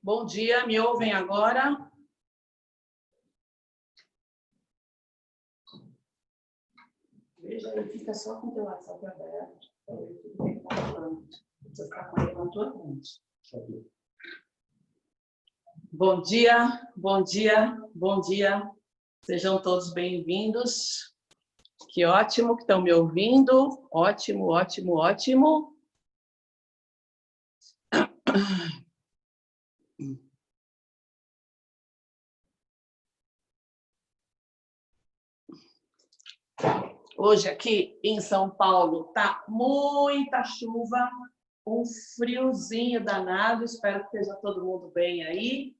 Bom dia, me ouvem agora? Veja aí, fica só com o teu WhatsApp aberto. Para ver tudo que está falando. Você está com ele na tua frente. Bom dia, bom dia, bom dia. Sejam todos bem-vindos. Que ótimo que estão me ouvindo. Ótimo, ótimo, ótimo. Hoje aqui em São Paulo tá muita chuva, um friozinho danado, espero que esteja todo mundo bem aí.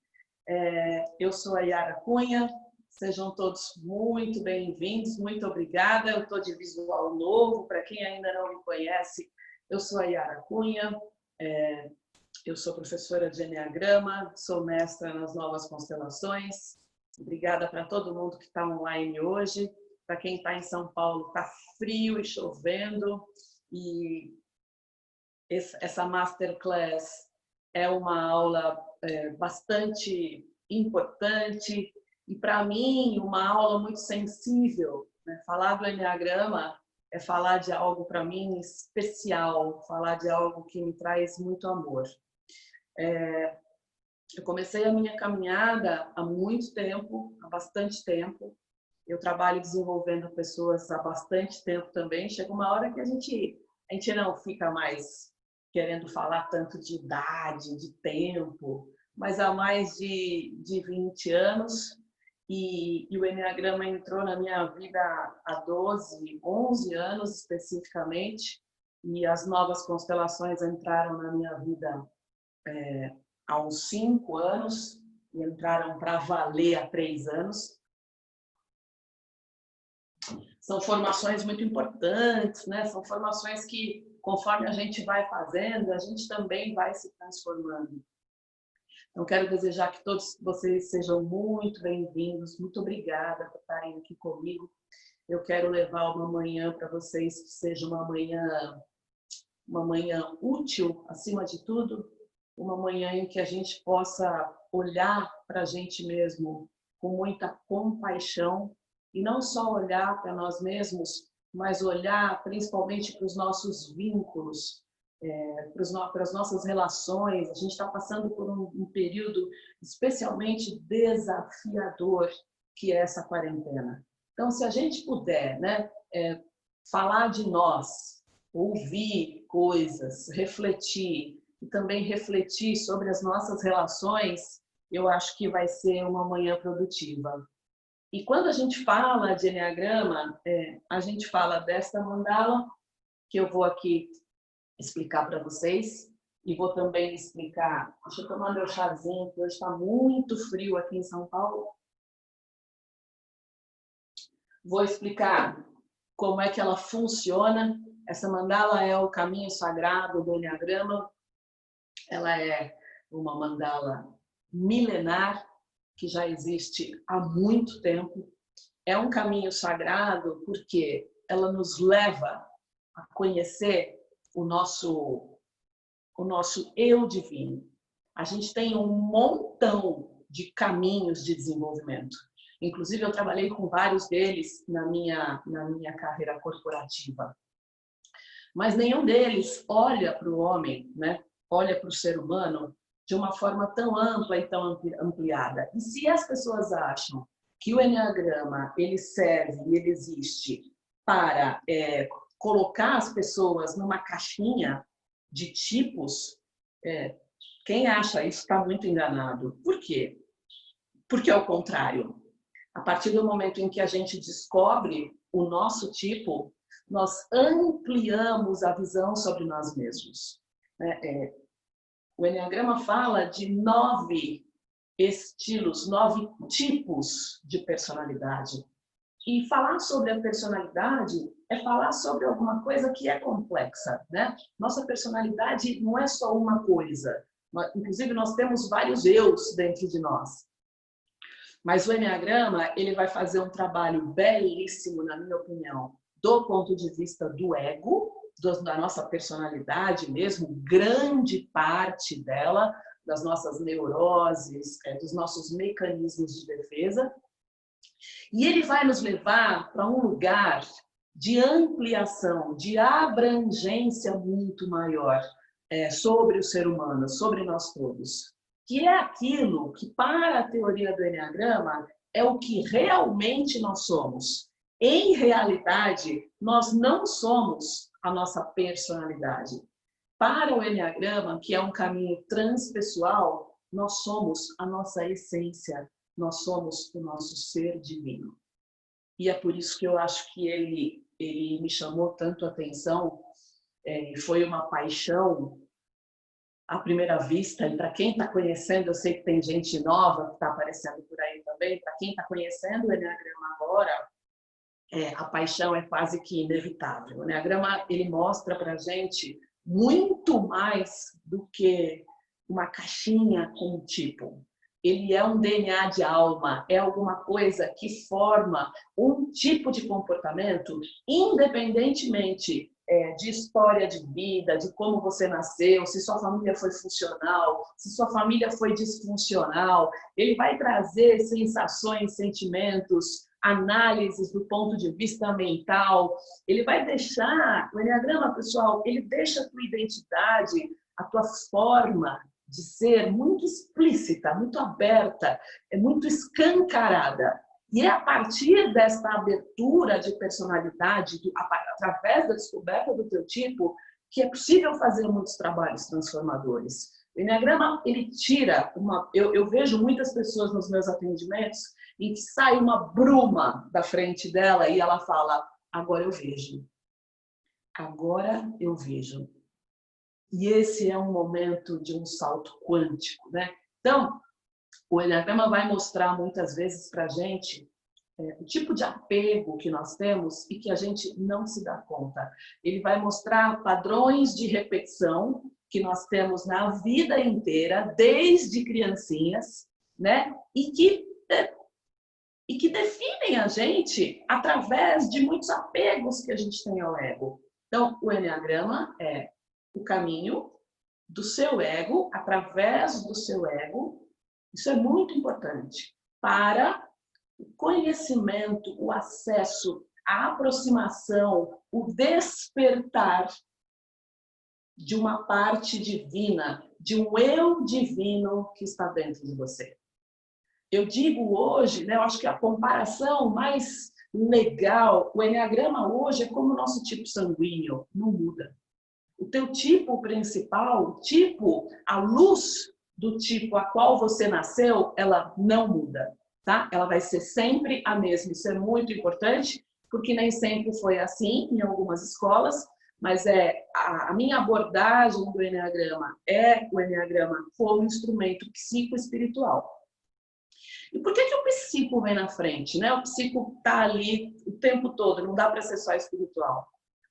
Eu sou a Yara Cunha, sejam todos muito bem-vindos, muito obrigada. Eu estou de visual novo, para quem ainda não me conhece, eu sou a Yara Cunha, eu sou professora de Enneagrama, sou mestra nas novas constelações. Obrigada para todo mundo que está online hoje. Para quem está em São Paulo, está frio e chovendo, e essa Masterclass é uma aula bastante importante e, para mim, uma aula muito sensível. Né? Falar do Enneagrama é falar de algo, para mim, especial, falar de algo que me traz muito amor. Eu comecei a minha caminhada há muito tempo, há bastante tempo. Eu trabalho desenvolvendo pessoas há bastante tempo também. Chega uma hora que a gente não fica mais querendo falar tanto de idade, de tempo, mas há mais de 20 anos. E o Enneagrama entrou na minha vida há 11 anos especificamente. E as novas constelações entraram na minha vida há uns 5 anos. E entraram para valer há 3 anos. São formações muito importantes, né? São formações que, conforme a gente vai fazendo, a gente também vai se transformando. Então, quero desejar que todos vocês sejam muito bem-vindos. Muito obrigada por estarem aqui comigo. Eu quero levar uma manhã para vocês que seja uma manhã útil, acima de tudo, uma manhã em que a gente possa olhar para a gente mesmo com muita compaixão, e não só olhar para nós mesmos, mas olhar principalmente para os nossos vínculos, para as nossas relações. A gente está passando por um período especialmente desafiador, que é essa quarentena. Então, se a gente puder, né, falar de nós, ouvir coisas, refletir, e também refletir sobre as nossas relações, eu acho que vai ser uma manhã produtiva. E quando a gente fala de Enneagrama, a gente fala desta mandala, que eu vou aqui explicar para vocês, e vou também explicar... Deixa eu tomar meu chazinho, que hoje está muito frio aqui em São Paulo. Vou explicar como é que ela funciona. Essa mandala é o caminho sagrado do Enneagrama. Ela é uma mandala milenar, que já existe há muito tempo. É um caminho sagrado porque ela nos leva a conhecer o nosso eu divino. A gente tem um montão de caminhos de desenvolvimento. Inclusive, eu trabalhei com vários deles na minha carreira corporativa. Mas nenhum deles olha para o homem, né? Olha para o ser humano de uma forma tão ampla e tão ampliada. E se as pessoas acham que o Enneagrama ele serve e ele existe para colocar as pessoas numa caixinha de tipos, quem acha isso está muito enganado. Por quê? Porque é o contrário. A partir do momento em que a gente descobre o nosso tipo, nós ampliamos a visão sobre nós mesmos. O Enneagrama fala de 9 estilos, 9 tipos de personalidade. E falar sobre a personalidade é falar sobre alguma coisa que é complexa, né? Nossa personalidade não é só uma coisa. Inclusive, nós temos vários eus dentro de nós. Mas o Enneagrama, ele vai fazer um trabalho belíssimo, na minha opinião, do ponto de vista do ego, da nossa personalidade mesmo, grande parte dela, das nossas neuroses, dos nossos mecanismos de defesa. E ele vai nos levar para um lugar de ampliação, de abrangência muito maior sobre o ser humano, sobre nós todos. Que é aquilo que, para a teoria do Eneagrama, é o que realmente nós somos. Em realidade, nós não somos a nossa personalidade. Para o Eneagrama, que é um caminho transpessoal, nós somos a nossa essência, nós somos o nosso ser divino. E é por isso que eu acho que ele me chamou tanto a atenção, foi uma paixão à primeira vista. E para quem está conhecendo, eu sei que tem gente nova que está aparecendo por aí também, para quem está conhecendo o Eneagrama agora, a paixão é quase que inevitável. O Eneagrama, ele mostra para a gente muito mais do que uma caixinha com um tipo. Ele é um DNA de alma, é alguma coisa que forma um tipo de comportamento, independentemente de história de vida, de como você nasceu, se sua família foi funcional, se sua família foi disfuncional. Ele vai trazer sensações, sentimentos, análises do ponto de vista mental. Ele vai deixar, o Eneagrama, pessoal, ele deixa a tua identidade, a tua forma de ser muito explícita, muito aberta, muito escancarada. E é a partir desta abertura de personalidade, através da descoberta do teu tipo, que é possível fazer muitos trabalhos transformadores. O Eneagrama, ele tira eu vejo muitas pessoas nos meus atendimentos em que sai uma bruma da frente dela e ela fala: agora eu vejo. Agora eu vejo. E esse é um momento de um salto quântico, né? Então, o Eneagrama vai mostrar muitas vezes para a gente o tipo de apego que nós temos e que a gente não se dá conta. Ele vai mostrar padrões de repetição que nós temos na vida inteira, desde criancinhas, né? E que definem a gente através de muitos apegos que a gente tem ao ego. Então, o Eneagrama é o caminho do seu ego, através do seu ego. Isso é muito importante para o conhecimento, o acesso, a aproximação, o despertar de uma parte divina, de um eu divino que está dentro de você. Eu digo hoje, né, eu acho que a comparação mais legal, o Eneagrama hoje é como o nosso tipo sanguíneo, não muda. O teu tipo principal, a luz do tipo a qual você nasceu, ela não muda, tá? Ela vai ser sempre a mesma. Isso é muito importante, porque nem sempre foi assim em algumas escolas, mas a minha abordagem do Eneagrama é o Eneagrama como instrumento psicoespiritual. E por que o psico vem na frente, né? O psico está ali o tempo todo, não dá para ser só espiritual.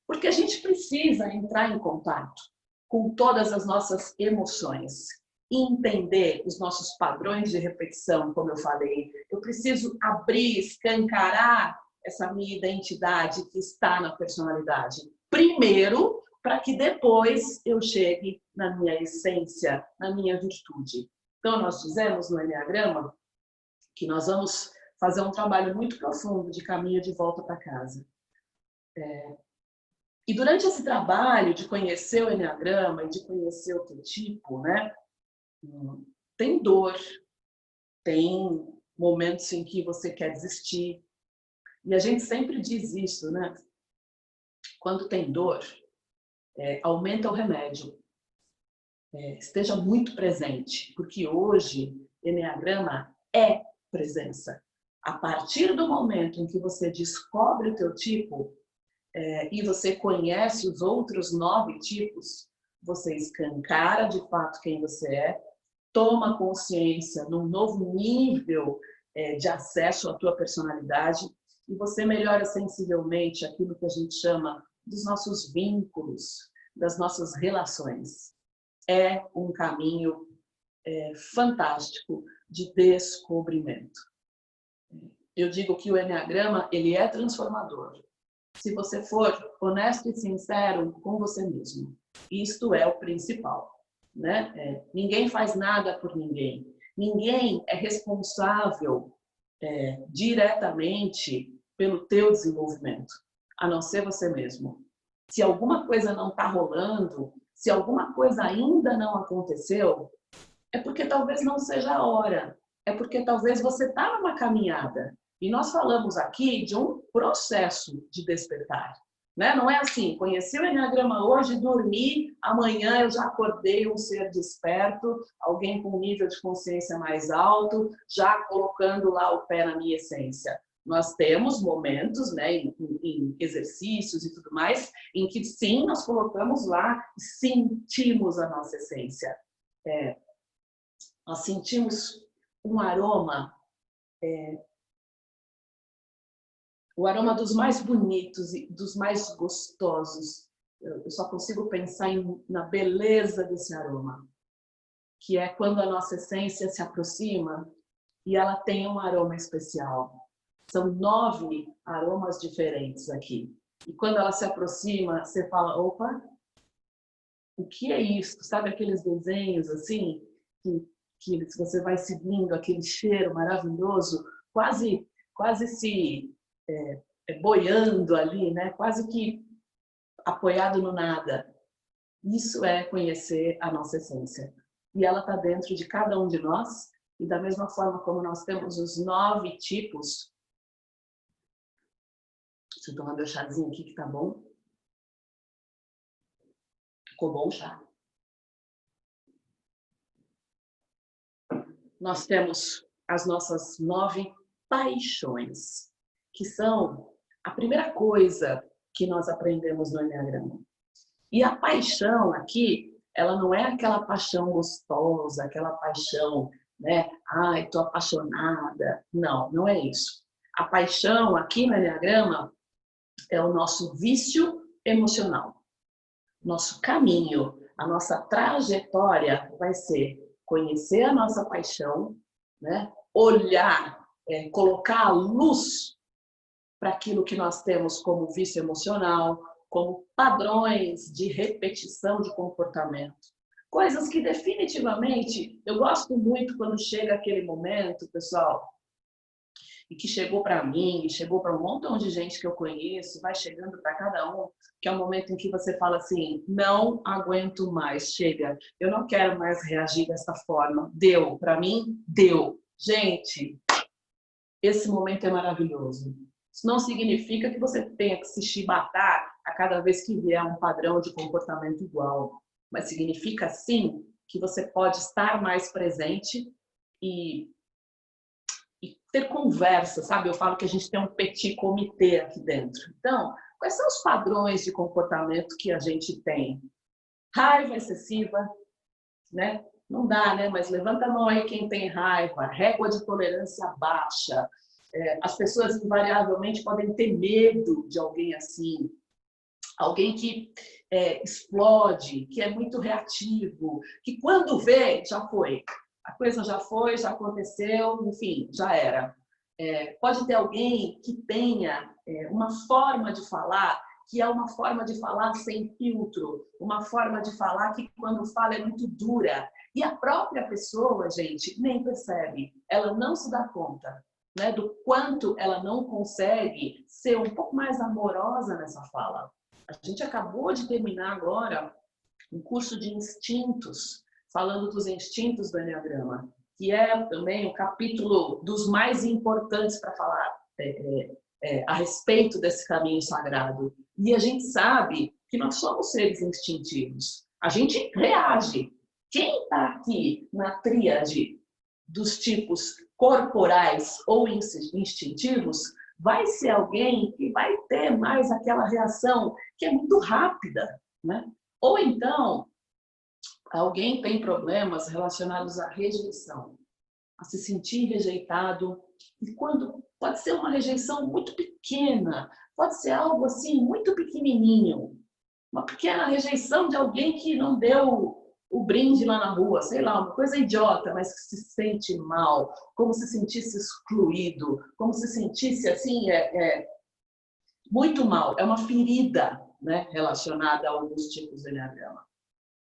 Porque a gente precisa entrar em contato com todas as nossas emoções e entender os nossos padrões de repetição, como eu falei. Eu preciso abrir, escancarar essa minha identidade que está na personalidade. Primeiro, para que depois eu chegue na minha essência, na minha virtude. Então, nós dizemos no Eneagrama que nós vamos fazer um trabalho muito profundo de caminho de volta para casa. E durante esse trabalho de conhecer o Eneagrama e de conhecer o teu tipo, né, tem dor, tem momentos em que você quer desistir. E a gente sempre diz isso, né? Quando tem dor, aumenta o remédio. Esteja muito presente, porque hoje Eneagrama é presença. A partir do momento em que você descobre o teu tipo, e você conhece os outros 9 tipos, você escancara de fato quem você é, toma consciência num novo nível de acesso à tua personalidade e você melhora sensivelmente aquilo que a gente chama dos nossos vínculos, das nossas relações. É um caminho fantástico de descobrimento. Eu digo que o Eneagrama, ele é transformador. Se você for honesto e sincero com você mesmo. Isto é o principal. né? Ninguém faz nada por ninguém. Ninguém é responsável diretamente pelo teu desenvolvimento, a não ser você mesmo. Se alguma coisa não está rolando, se alguma coisa ainda não aconteceu, é porque talvez não seja a hora. É porque talvez você está numa caminhada. E nós falamos aqui de um processo de despertar. Né? Não é assim, conheci o Enneagrama hoje, dormi, amanhã eu já acordei um ser desperto, alguém com um nível de consciência mais alto, já colocando lá o pé na minha essência. Nós temos momentos, né, em exercícios e tudo mais, em que sim, nós colocamos lá e sentimos a nossa essência. Nós sentimos um aroma, o aroma dos mais bonitos e dos mais gostosos. Eu só consigo pensar na beleza desse aroma, que é quando a nossa essência se aproxima e ela tem um aroma especial. São 9 aromas diferentes aqui. E quando ela se aproxima, você fala, opa, o que é isso? Sabe aqueles desenhos assim, que você vai seguindo aquele cheiro maravilhoso, quase se boiando ali, né? Quase que apoiado no nada. Isso é conhecer a nossa essência. E ela está dentro de cada um de nós, e da mesma forma como nós temos os 9 tipos. Deixa eu tomar meu chazinho aqui que tá bom. Ficou bom o chá. Nós temos as nossas 9 paixões, que são a primeira coisa que nós aprendemos no Enneagrama. E a paixão aqui, ela não é aquela paixão gostosa, aquela paixão, né? Ai, tô apaixonada. Não, não é isso. A paixão aqui no Enneagrama é o nosso vício emocional. Nosso caminho, a nossa trajetória vai ser conhecer a nossa paixão, né? Olhar, colocar a luz para aquilo que nós temos como vício emocional, como padrões de repetição de comportamento. Coisas que definitivamente, eu gosto muito quando chega aquele momento, pessoal, e que chegou para mim, chegou para um montão de gente que eu conheço, vai chegando para cada um, que é o momento em que você fala assim, não aguento mais, chega, eu não quero mais reagir dessa forma, deu, para mim, deu. Gente, esse momento é maravilhoso. Isso não significa que você tenha que se chibatar a cada vez que vier um padrão de comportamento igual, mas significa sim que você pode estar mais presente e ter conversa, sabe? Eu falo que a gente tem um petit comitê aqui dentro. Então, quais são os padrões de comportamento que a gente tem? Raiva excessiva, né? Não dá, né? Mas levanta a mão aí quem tem raiva, régua de tolerância baixa. As pessoas invariavelmente podem ter medo de alguém assim. Alguém que explode, que é muito reativo, que quando vê, já foi. A coisa já foi, já aconteceu, enfim, já era. Pode ter alguém que tenha uma forma de falar, que é uma forma de falar sem filtro, uma forma de falar que quando fala é muito dura. E a própria pessoa, gente, nem percebe, ela não se dá conta, né, do quanto ela não consegue ser um pouco mais amorosa nessa fala. A gente acabou de terminar agora um curso de instintos, falando dos instintos do Enneagrama, que é também um capítulo dos mais importantes para falar a respeito desse caminho sagrado. E a gente sabe que nós somos seres instintivos. A gente reage. Quem está aqui na tríade dos tipos corporais ou instintivos vai ser alguém que vai ter mais aquela reação que é muito rápida, né? Ou então, alguém tem problemas relacionados à rejeição, a se sentir rejeitado, e quando pode ser uma rejeição muito pequena, pode ser algo assim muito pequenininho, uma pequena rejeição de alguém que não deu o brinde lá na rua, sei lá, uma coisa idiota, mas que se sente mal, como se sentisse excluído, como se sentisse assim, muito mal. É uma ferida, né, relacionada a alguns tipos de Enneagrama.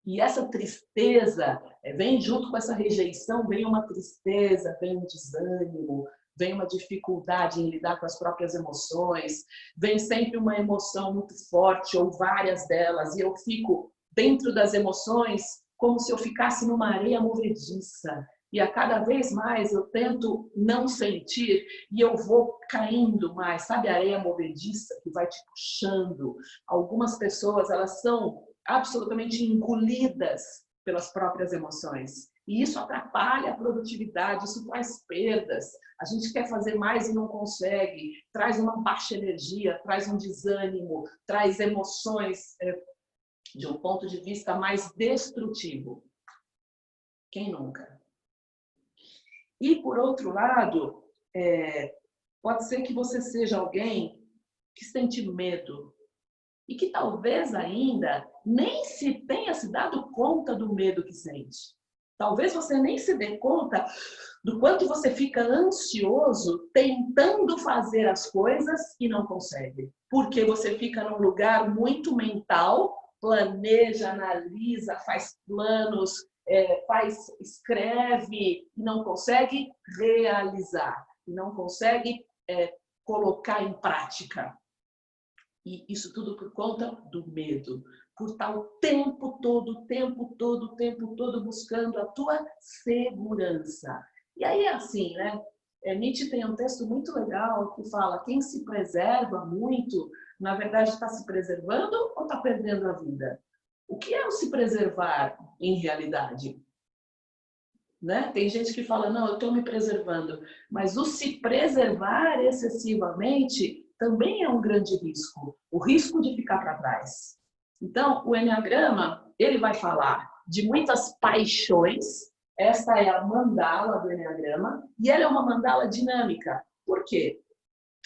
E essa tristeza, vem junto com essa rejeição, vem uma tristeza, vem um desânimo, vem uma dificuldade em lidar com as próprias emoções, vem sempre uma emoção muito forte ou várias delas, e eu fico dentro das emoções como se eu ficasse numa areia movediça. E a cada vez mais eu tento não sentir e eu vou caindo mais. Sabe a areia movediça que vai te puxando? Algumas pessoas, elas são absolutamente engolidas pelas próprias emoções. E isso atrapalha a produtividade, isso traz perdas. A gente quer fazer mais e não consegue. Traz uma baixa energia, traz um desânimo, traz emoções de um ponto de vista mais destrutivo. Quem nunca? E, por outro lado, pode ser que você seja alguém que sente medo e que talvez ainda nem se tenha se dado conta do medo que sente. Talvez você nem se dê conta do quanto você fica ansioso tentando fazer as coisas e não consegue. Porque você fica num lugar muito mental, planeja, analisa, faz planos, escreve e não consegue realizar, não consegue colocar em prática. E isso tudo por conta do medo, por estar o tempo todo buscando a tua segurança. E aí é assim, né? Nietzsche tem um texto muito legal que fala: quem se preserva muito, na verdade está se preservando ou está perdendo a vida? O que é o se preservar em realidade? Né? Tem gente que fala, não, eu estou me preservando. Mas o se preservar excessivamente também é um grande risco. O risco de ficar para trás. Então, o Enneagrama, ele vai falar de muitas paixões. Esta é a mandala do Enneagrama. E ela é uma mandala dinâmica. Por quê?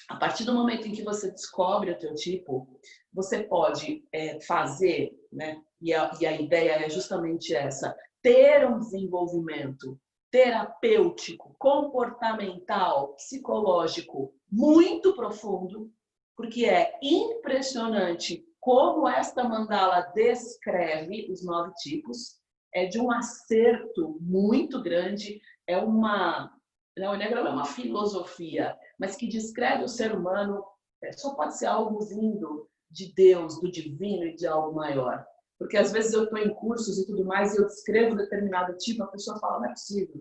A partir do momento em que você descobre o teu tipo, você pode fazer, né? E a ideia é justamente essa, ter um desenvolvimento terapêutico, comportamental, psicológico muito profundo, porque é impressionante como esta mandala descreve os 9 tipos, é de um acerto muito grande, o Enneagrama é uma filosofia, mas que descreve o ser humano, só pode ser algo vindo de Deus, do divino e de algo maior. Porque às vezes eu estou em cursos e tudo mais e eu descrevo determinado tipo, a pessoa fala, não é possível.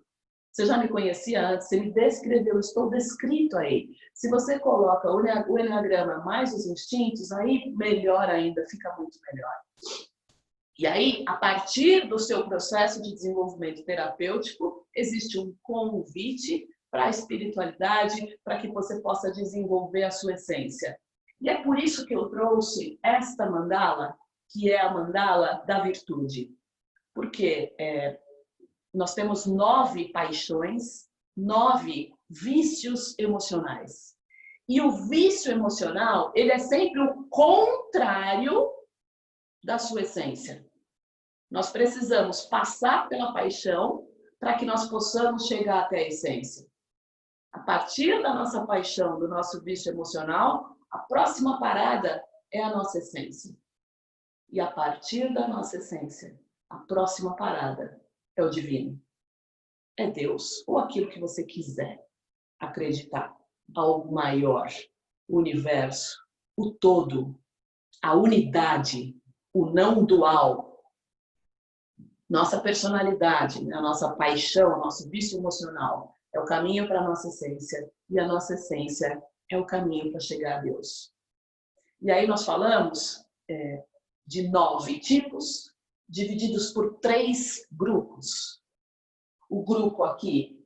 Você já me conhecia antes, você me descreveu, eu estou descrito aí. Se você coloca o Enneagrama mais os instintos, aí melhor ainda, fica muito melhor. E aí, a partir do seu processo de desenvolvimento terapêutico, existe um convite para a espiritualidade, para que você possa desenvolver a sua essência. E é por isso que eu trouxe esta mandala, que é a mandala da virtude. Porque nós temos 9 paixões, 9 vícios emocionais. E o vício emocional, ele é sempre o contrário da sua essência. Nós precisamos passar pela paixão para que nós possamos chegar até a essência. A partir da nossa paixão, do nosso vício emocional, a próxima parada é a nossa essência. E a partir da nossa essência, a próxima parada é o divino. É Deus, ou aquilo que você quiser acreditar. Algo maior, o universo, o todo, a unidade, o não dual. Nossa personalidade, a nossa paixão, o nosso vício emocional é o caminho para a nossa essência. E a nossa essência é o caminho para chegar a Deus. E aí nós falamos de 9 tipos, divididos por 3 grupos. O grupo aqui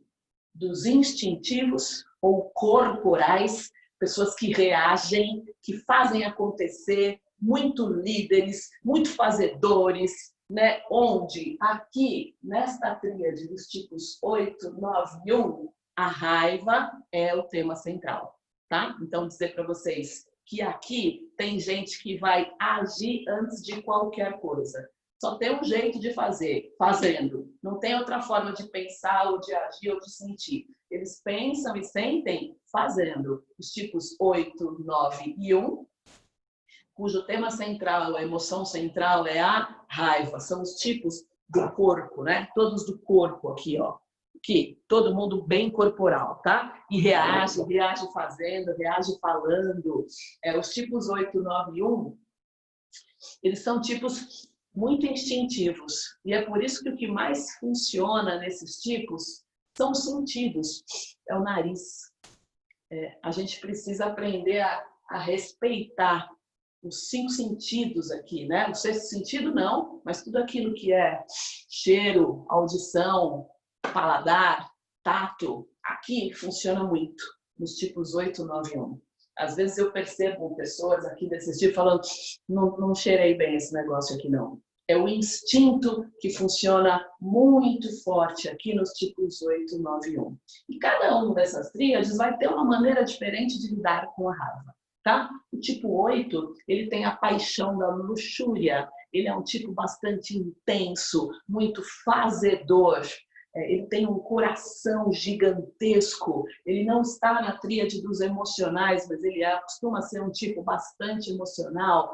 dos instintivos ou corporais, pessoas que reagem, que fazem acontecer, muito líderes, muito fazedores, né? Onde aqui, nesta tríade dos tipos 8, 9 e 1, a raiva é o tema central, tá? Então, dizer para vocês que aqui tem gente que vai agir antes de qualquer coisa. Só tem um jeito de fazer, fazendo. Não tem outra forma de pensar, ou de agir, ou de sentir. Eles pensam e sentem fazendo. Os tipos 8, 9 e 1. cujo tema central, a emoção central é a raiva. São os tipos do corpo, né? Todos do corpo aqui, ó. Aqui, todo mundo bem corporal, tá? E reage fazendo, reage falando. Os tipos 8, 9 e 1, eles são tipos muito instintivos. E é por isso que o que mais funciona nesses tipos são os sentidos. É o nariz. A gente precisa aprender a respeitar os 5 sentidos aqui, né? O sexto sentido não, mas tudo aquilo que é cheiro, audição, paladar, tato, aqui funciona muito, nos tipos 8, 9 e 1. Às vezes eu percebo pessoas aqui desses tipos falando, não cheirei bem esse negócio aqui não. É o instinto que funciona muito forte aqui nos tipos 8, 9 e 1. E cada uma dessas tríades vai ter uma maneira diferente de lidar com a raiva. Tá? O tipo 8, ele tem a paixão da luxúria, ele é um tipo bastante intenso, muito fazedor, ele tem um coração gigantesco, ele não está na tríade dos emocionais, mas ele costuma ser um tipo bastante emocional.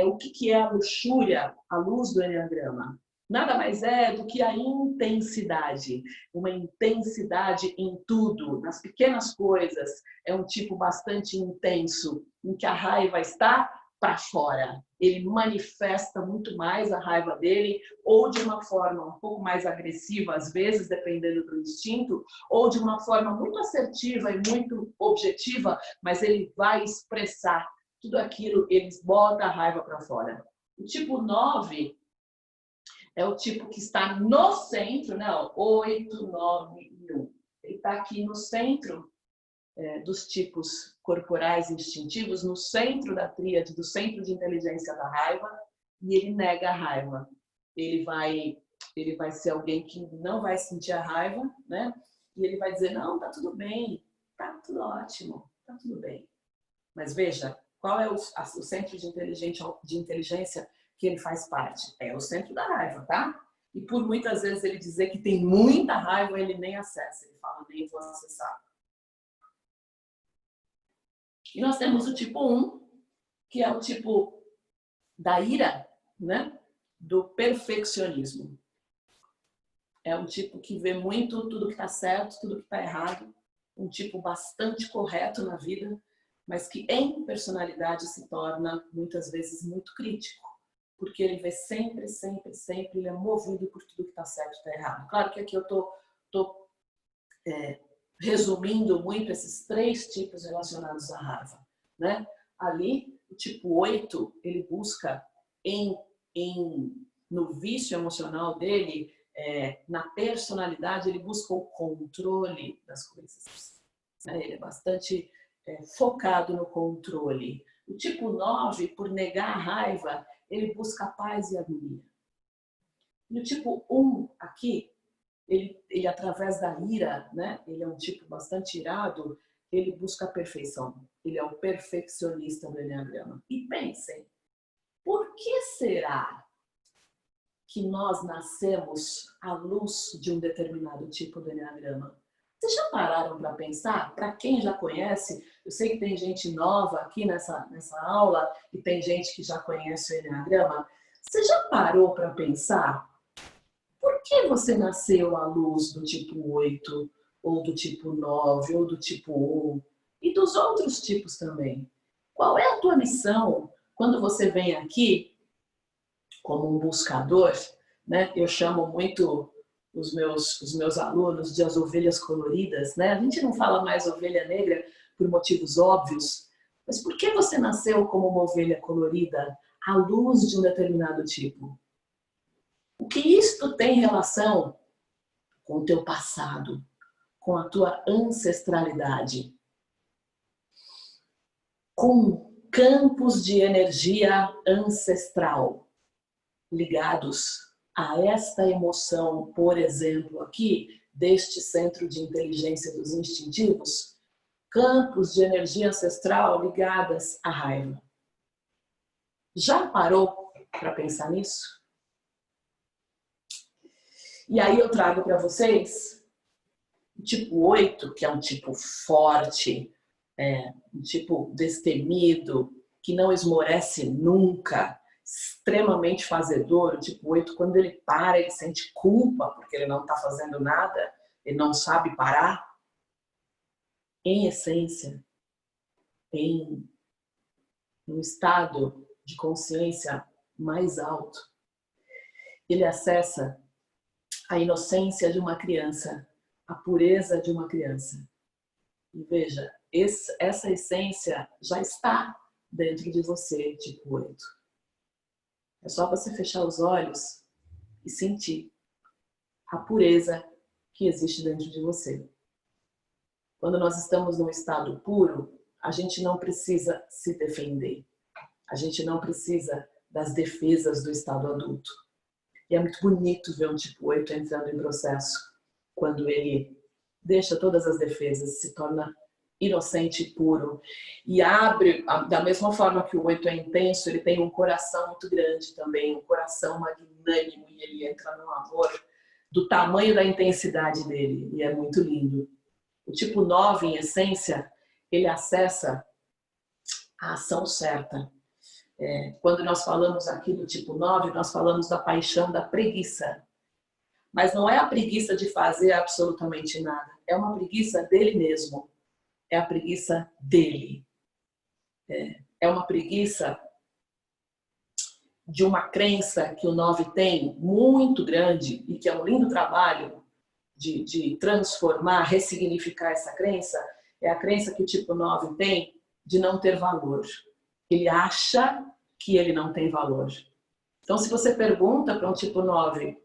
O que é a luxúria, à luz do Eneagrama? Nada mais é do que a intensidade, uma intensidade em tudo, nas pequenas coisas. É um tipo bastante intenso, em que a raiva está para fora. Ele manifesta muito mais a raiva dele, ou de uma forma um pouco mais agressiva, às vezes, dependendo do instinto, ou de uma forma muito assertiva e muito objetiva, mas ele vai expressar tudo aquilo, ele bota a raiva para fora. O tipo 9 é o tipo que está no centro, né? 8, 9 e 1. Ele está aqui no centro dos tipos corporais instintivos, no centro da tríade, do centro de inteligência da raiva, e ele nega a raiva. Ele vai ser alguém que não vai sentir a raiva, né? E ele vai dizer, não, tá tudo bem, tá tudo ótimo, tá tudo bem. Mas veja, qual é o centro de inteligência que ele faz parte? É o centro da raiva, tá? E por muitas vezes ele dizer que tem muita raiva, ele nem acessa. Ele fala, nem vou acessar. E nós temos o tipo 1, que é o tipo da ira, né? Do perfeccionismo. É um tipo que vê muito tudo que está certo, tudo que está errado. Um tipo bastante correto na vida, mas que em personalidade se torna muitas vezes muito crítico. Porque ele vê sempre, ele é movido por tudo que está certo e está errado. Claro que aqui eu estou resumindo muito esses 3 tipos relacionados à raiva, né? Ali, o tipo 8, ele busca no vício emocional dele, na personalidade, ele busca o controle das coisas. Ele é bastante focado no controle. O tipo 9, por negar a raiva, ele busca paz e harmonia. E o tipo 1 aqui, ele através da ira, né? Ele é um tipo bastante irado, ele busca a perfeição. Ele é o perfeccionista do Eneagrama. E pensem, por que será que nós nascemos à luz de um determinado tipo do Eneagrama? Vocês já pararam para pensar? Para quem já conhece, eu sei que tem gente nova aqui nessa aula e tem gente que já conhece o Eneagrama. Você já parou para pensar? Por que você nasceu à luz do tipo 8, ou do tipo 9, ou do tipo 1? E dos outros tipos também. Qual é a tua missão quando você vem aqui como um buscador? Né? Eu chamo muito os meus alunos de as ovelhas coloridas. Né? A gente não fala mais ovelha negra por motivos óbvios, mas por que você nasceu como uma ovelha colorida à luz de um determinado tipo? O que isto tem relação com o teu passado, com a tua ancestralidade, com campos de energia ancestral ligados a esta emoção, por exemplo, aqui, deste centro de inteligência dos instintivos, campos de energia ancestral ligadas à raiva. Já parou para pensar nisso? E aí eu trago para vocês o tipo 8, que é um tipo forte, um tipo destemido, que não esmorece nunca, extremamente fazedor, o tipo 8, quando ele para, ele sente culpa porque ele não está fazendo nada, ele não sabe parar. Em essência, em um estado de consciência mais alto, ele acessa a inocência de uma criança, a pureza de uma criança. E veja, essa essência já está dentro de você, tipo 8. É só você fechar os olhos e sentir a pureza que existe dentro de você. Quando nós estamos num estado puro, a gente não precisa se defender. A gente não precisa das defesas do estado adulto. E é muito bonito ver um tipo 8 entrando em processo, quando ele deixa todas as defesas, se torna inocente e puro. E abre, da mesma forma que o 8 é intenso, ele tem um coração muito grande também, um coração magnânimo, e ele entra no amor do tamanho da intensidade dele, e é muito lindo. O tipo 9, em essência, ele acessa a ação certa. Quando nós falamos aqui do tipo 9, nós falamos da paixão da preguiça. Mas não é a preguiça de fazer absolutamente nada. É uma preguiça dele mesmo. É a preguiça dele. É uma preguiça de uma crença que o 9 tem, muito grande, e que é um lindo trabalho de transformar, ressignificar essa crença. É a crença que o tipo 9 tem de não ter valor. Ele acha que ele não tem valor. Então, se você pergunta para um tipo 9,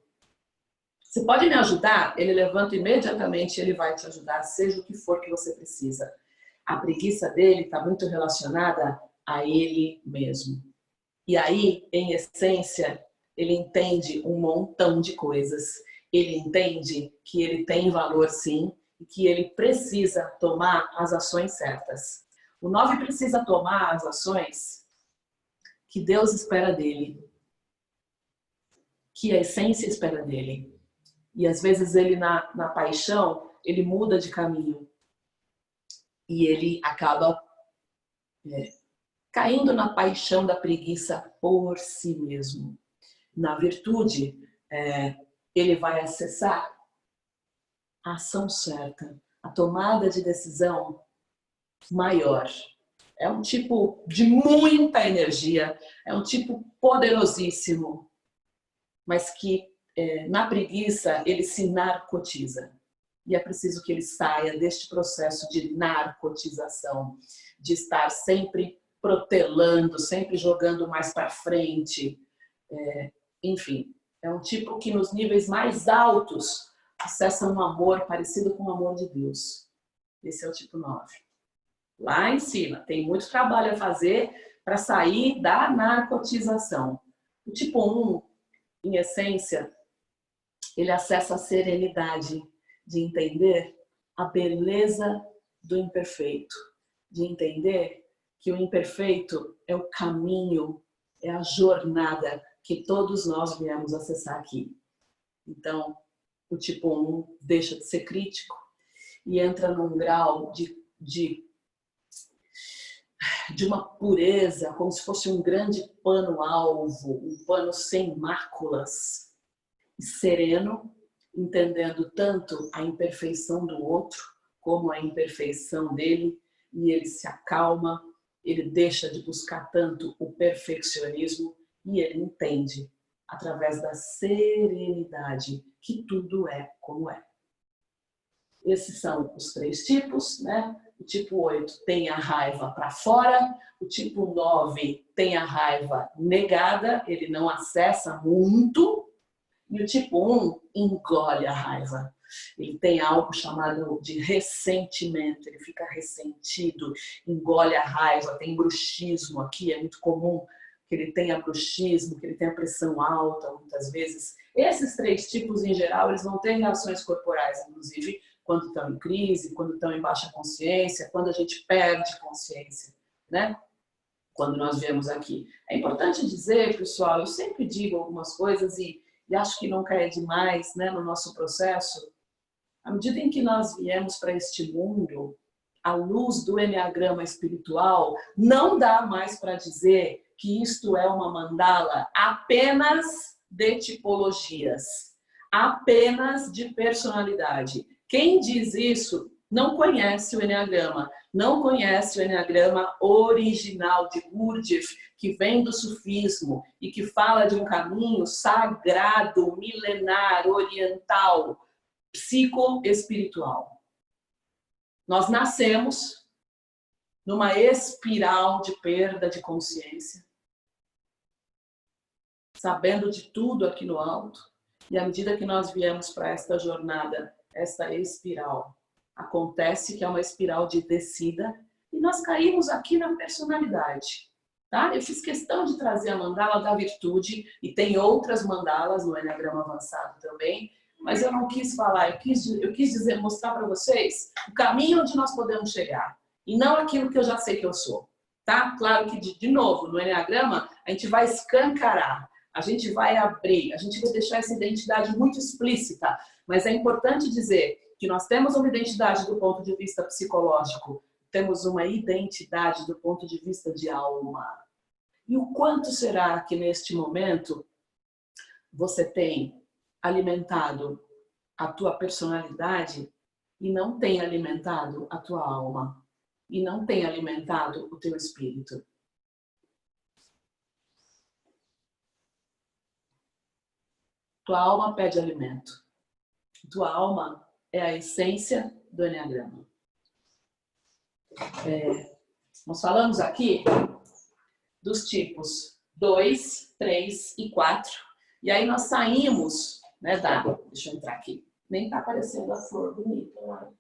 você pode me ajudar? Ele levanta imediatamente e ele vai te ajudar, seja o que for que você precisa. A preguiça dele está muito relacionada a ele mesmo. E aí, em essência, ele entende um montão de coisas. Ele entende que ele tem valor sim e que ele precisa tomar as ações certas. O 9 precisa tomar as ações que Deus espera dele, que a essência espera dele. E às vezes ele na paixão, ele muda de caminho. E ele acaba caindo na paixão da preguiça por si mesmo. Na virtude, ele vai acessar a ação certa, a tomada de decisão maior. É um tipo de muita energia, é um tipo poderosíssimo, mas que na preguiça ele se narcotiza. E é preciso que ele saia deste processo de narcotização, de estar sempre protelando, sempre jogando mais para frente. Enfim, é um tipo que nos níveis mais altos acessa um amor parecido com o amor de Deus. Esse é o tipo 9. Lá em cima, tem muito trabalho a fazer para sair da narcotização. O tipo 1, em essência, ele acessa a serenidade de entender a beleza do imperfeito, de entender que o imperfeito é o caminho, é a jornada que todos nós viemos acessar aqui. Então, o tipo 1 deixa de ser crítico e entra num grau de uma pureza, como se fosse um grande pano-alvo, um pano sem máculas, sereno, entendendo tanto a imperfeição do outro como a imperfeição dele, e ele se acalma, ele deixa de buscar tanto o perfeccionismo e ele entende, através da serenidade, que tudo é como é. Esses são os 3 tipos, né? O tipo 8 tem a raiva para fora, o tipo 9 tem a raiva negada, ele não acessa muito, e o tipo 1 engole a raiva. Ele tem algo chamado de ressentimento, ele fica ressentido, engole a raiva, tem bruxismo aqui, é muito comum que ele tenha bruxismo, que ele tenha pressão alta muitas vezes. Esses 3 tipos, em geral, eles vão ter reações corporais, inclusive quando estão em crise, quando estão em baixa consciência, quando a gente perde consciência, né? Quando nós viemos aqui. É importante dizer, pessoal, eu sempre digo algumas coisas e acho que nunca é demais, né, no nosso processo. À medida em que nós viemos para este mundo, à luz do Eneagrama espiritual, não dá mais para dizer que isto é uma mandala apenas de tipologias, apenas de personalidade. Quem diz isso não conhece o Eneagrama, não conhece o Eneagrama original de Gurdjieff, que vem do sufismo e que fala de um caminho sagrado, milenar, oriental, psicoespiritual. Nós nascemos numa espiral de perda de consciência, sabendo de tudo aqui no alto, e à medida que nós viemos para esta jornada, esta espiral, acontece que é uma espiral de descida, e nós caímos aqui na personalidade. Tá? Eu fiz questão de trazer a mandala da virtude, e tem outras mandalas no Eneagrama avançado também, mas eu não quis falar, eu quis dizer, mostrar para vocês o caminho onde nós podemos chegar, e não aquilo que eu já sei que eu sou. Tá? Claro que, de novo, no Eneagrama, a gente vai escancarar, a gente vai abrir, a gente vai deixar essa identidade muito explícita, mas é importante dizer que nós temos uma identidade do ponto de vista psicológico, temos uma identidade do ponto de vista de alma. E o quanto será que neste momento você tem alimentado a tua personalidade e não tem alimentado a tua alma, e não tem alimentado o teu espírito? Tua alma pede alimento. Tua alma é a essência do Eneagrama. Nós falamos aqui dos tipos 2, 3 e 4. E aí nós saímos, né, deixa eu entrar aqui. Nem tá aparecendo a flor bonita. Né?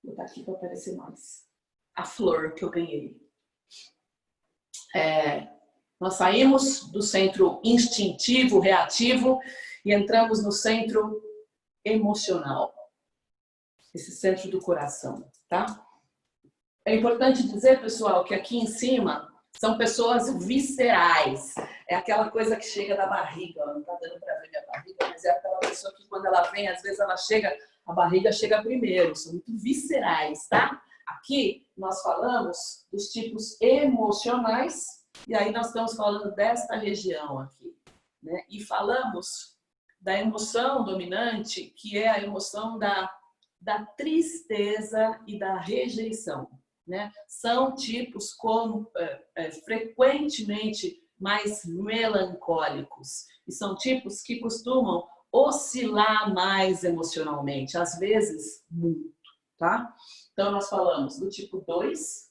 Vou botar aqui para aparecer mais. A flor que eu ganhei. Nós saímos do centro instintivo, reativo, e entramos no centro emocional. Esse centro do coração, tá? É importante dizer, pessoal, que aqui em cima são pessoas viscerais. É aquela coisa que chega da barriga. Não tá dando para ver minha barriga, mas é aquela pessoa que quando ela vem, às vezes ela chega, a barriga chega primeiro. São muito viscerais, tá? Aqui nós falamos dos tipos emocionais, e aí nós estamos falando desta região aqui, né? E falamos da emoção dominante, que é a emoção da tristeza e da rejeição, né? São tipos como frequentemente mais melancólicos, e são tipos que costumam oscilar mais emocionalmente, às vezes muito, tá? Então nós falamos do tipo 2,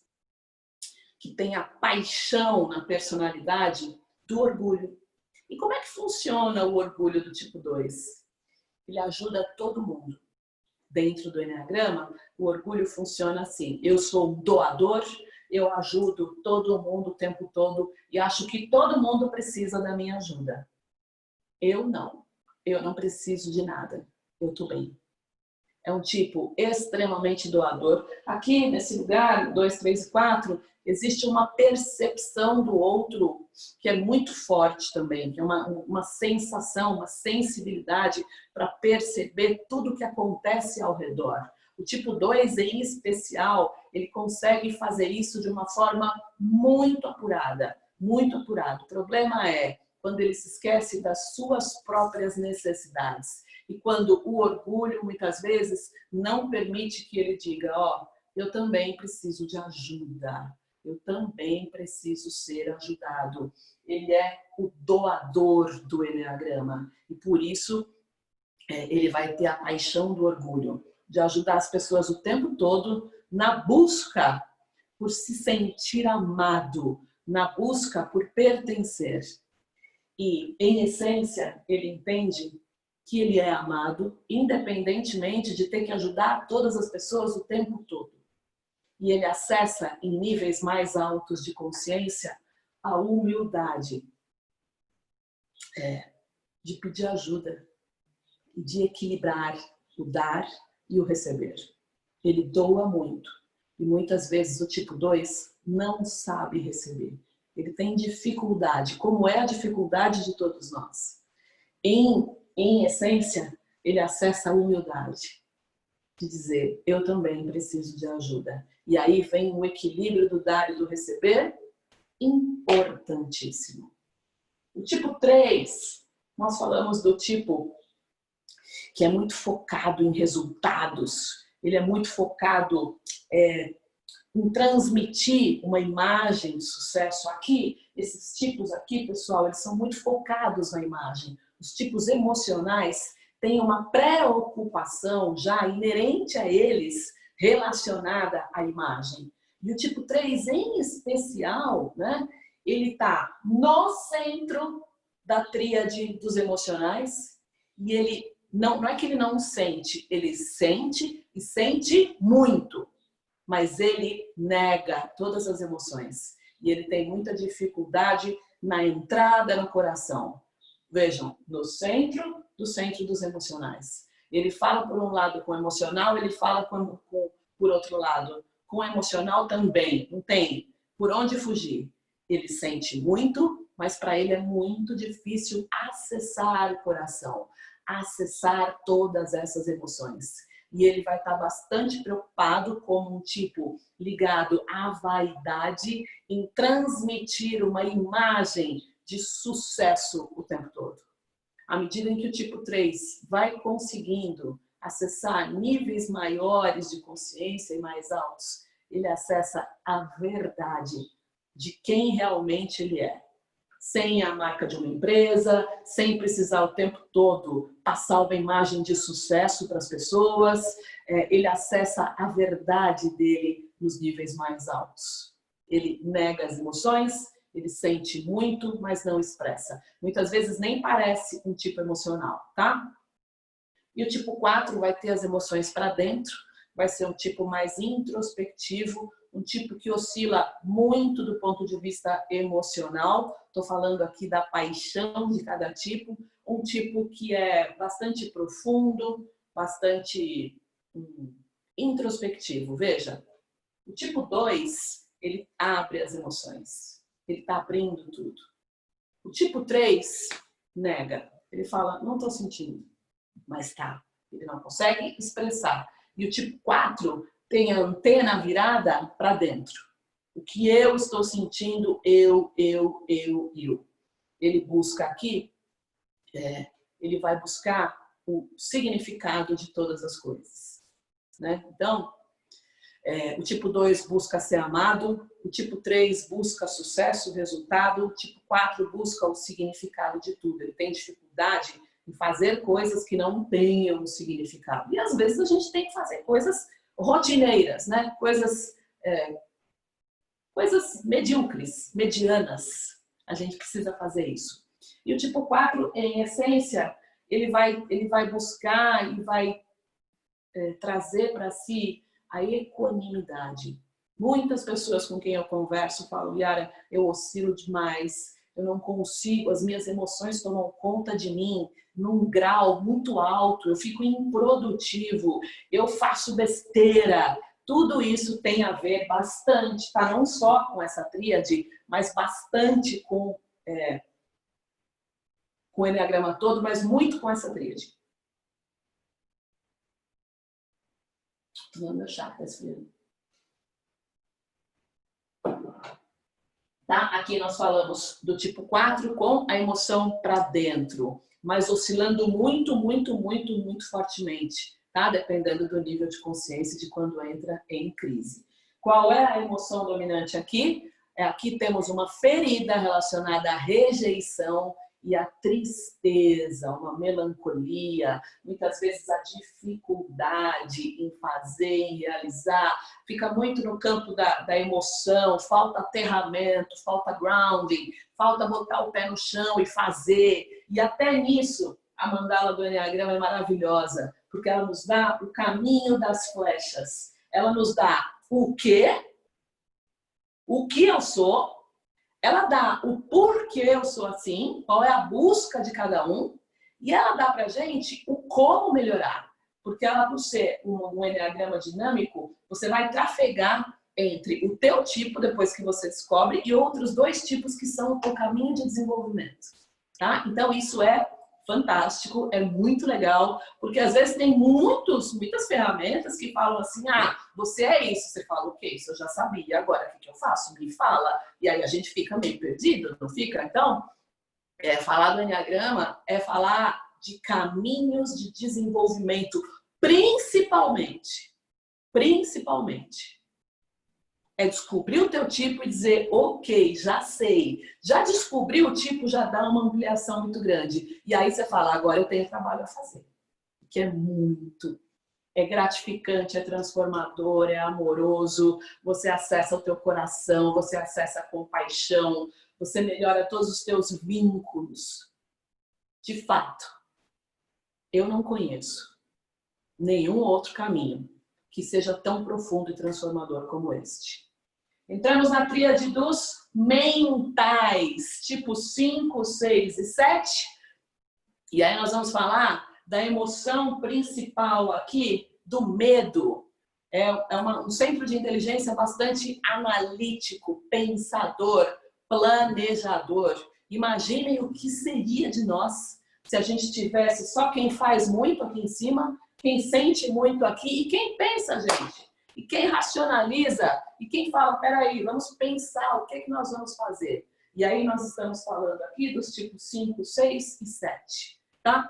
que tem a paixão na personalidade do orgulho. E como é que funciona o orgulho do tipo 2? Ele ajuda todo mundo. Dentro do Eneagrama, o orgulho funciona assim: eu sou um doador, eu ajudo todo mundo o tempo todo e acho que todo mundo precisa da minha ajuda. Eu não preciso de nada, eu estou bem. É um tipo extremamente doador. Aqui nesse lugar, 2, 3 e 4, existe uma percepção do outro que é muito forte também, que é uma sensação, uma sensibilidade para perceber tudo o que acontece ao redor. O tipo 2, em especial, ele consegue fazer isso de uma forma muito apurada, muito apurado. O problema é quando ele se esquece das suas próprias necessidades. E quando o orgulho, muitas vezes, não permite que ele diga, ó, eu também preciso de ajuda, eu também preciso ser ajudado. Ele é o doador do Eneagrama. E por isso, ele vai ter a paixão do orgulho, de ajudar as pessoas o tempo todo na busca por se sentir amado, na busca por pertencer. E, em essência, ele entende que ele é amado, independentemente de ter que ajudar todas as pessoas o tempo todo. E ele acessa, em níveis mais altos de consciência, a humildade de pedir ajuda e de equilibrar o dar e o receber. Ele doa muito. E muitas vezes o tipo 2 não sabe receber. Ele tem dificuldade, como é a dificuldade de todos nós. Em essência, ele acessa a humildade. de dizer, eu também preciso de ajuda. E aí vem o equilíbrio do dar e do receber, importantíssimo. O tipo 3, nós falamos do tipo que é muito focado em resultados, ele é muito focado em transmitir uma imagem de sucesso. Aqui, esses tipos aqui, pessoal, eles são muito focados na imagem. Os tipos emocionais têm uma preocupação já inerente a eles relacionada à imagem. E o tipo 3, em especial, né, ele está no centro da tríade dos emocionais e ele não é que ele não sente, ele sente e sente muito, mas ele nega todas as emoções e ele tem muita dificuldade na entrada no coração. Vejam, no centro do centro dos emocionais. Ele fala por um lado com o emocional, ele fala por outro lado com o emocional também. Não tem por onde fugir. Ele sente muito, mas para ele é muito difícil acessar o coração, acessar todas essas emoções. E ele vai estar bastante preocupado como um tipo ligado à vaidade em transmitir uma imagem de sucesso o tempo todo. À medida em que o tipo 3 vai conseguindo acessar níveis maiores de consciência e mais altos, ele acessa a verdade de quem realmente ele é. Sem a marca de uma empresa, sem precisar o tempo todo passar uma imagem de sucesso para as pessoas, ele acessa a verdade dele nos níveis mais altos. Ele nega as emoções, ele sente muito, mas não expressa. Muitas vezes nem parece um tipo emocional, tá? E o tipo 4 vai ter as emoções para dentro, vai ser um tipo mais introspectivo, um tipo que oscila muito do ponto de vista emocional. Estou falando aqui da paixão de cada tipo. Um tipo que é bastante profundo, bastante introspectivo. Veja, o tipo 2, ele abre as emoções. Ele está abrindo tudo. O tipo 3 nega. Ele fala, não estou sentindo, mas tá. Ele não consegue expressar. E o tipo 4 tem a antena virada para dentro. O que eu estou sentindo, eu. Ele busca aqui, ele vai buscar o significado de todas as coisas. Né? Então, o tipo 2 busca ser amado, o tipo 3 busca sucesso, resultado, o tipo 4 busca o significado de tudo. Ele tem dificuldade em fazer coisas que não tenham significado. E às vezes a gente tem que fazer coisas rotineiras, né? Coisas medíocres, medianas. A gente precisa fazer isso. E o tipo 4, em essência, ele vai buscar e vai trazer para si a equanimidade. Muitas pessoas com quem eu converso falam, Yara, eu oscilo demais, eu não consigo, as minhas emoções tomam conta de mim num grau muito alto, eu fico improdutivo, eu faço besteira. Tudo isso tem a ver bastante, tá? Não só com essa tríade, mas bastante com o Enneagrama todo, mas muito com essa tríade. Tomando meu chá, tá esfriando. Tá? Aqui nós falamos do tipo 4 com a emoção para dentro, mas oscilando muito fortemente, tá? Dependendo do nível de consciência de quando entra em crise. Qual é a emoção dominante aqui? Aqui temos uma ferida relacionada à rejeição e à tristeza, uma melancolia, muitas vezes a dificuldade em fazer, em realizar, fica muito no campo da emoção, falta aterramento, falta grounding, falta botar o pé no chão e fazer. E até nisso, a mandala do Enneagrama é maravilhosa, porque ela nos dá o caminho das flechas. Ela nos dá o que eu sou, ela dá o porquê eu sou assim, qual é a busca de cada um, e ela dá pra gente o como melhorar. Porque ela, por ser um enneagrama dinâmico, você vai trafegar entre o teu tipo, depois que você descobre, e outros 2 tipos que são o caminho de desenvolvimento. Tá? Então, isso é fantástico, é muito legal, porque às vezes tem muitas ferramentas que falam assim, ah, você é isso, você fala, ok, isso eu já sabia, agora o que eu faço? Me fala. E aí a gente fica meio perdido, não fica? Então, falar do Enneagrama é falar de caminhos de desenvolvimento, principalmente, é descobrir o teu tipo e dizer, ok, já sei. Já descobri o tipo, já dá uma ampliação muito grande. E aí você fala, agora eu tenho trabalho a fazer. Que é gratificante, é transformador, é amoroso, você acessa o teu coração, você acessa a compaixão, você melhora todos os teus vínculos. De fato, eu não conheço nenhum outro caminho que seja tão profundo e transformador como este. Entramos na tríade dos mentais, tipo 5, 6 e 7. E aí nós vamos falar da emoção principal aqui, do medo. Um centro de inteligência bastante analítico, pensador, planejador. Imaginem o que seria de nós se a gente tivesse só quem faz muito aqui em cima, quem sente muito aqui e quem pensa, gente. E quem racionaliza, e quem fala, peraí, vamos pensar o que é que nós vamos fazer. E aí nós estamos falando aqui dos tipos 5, 6 e 7, tá?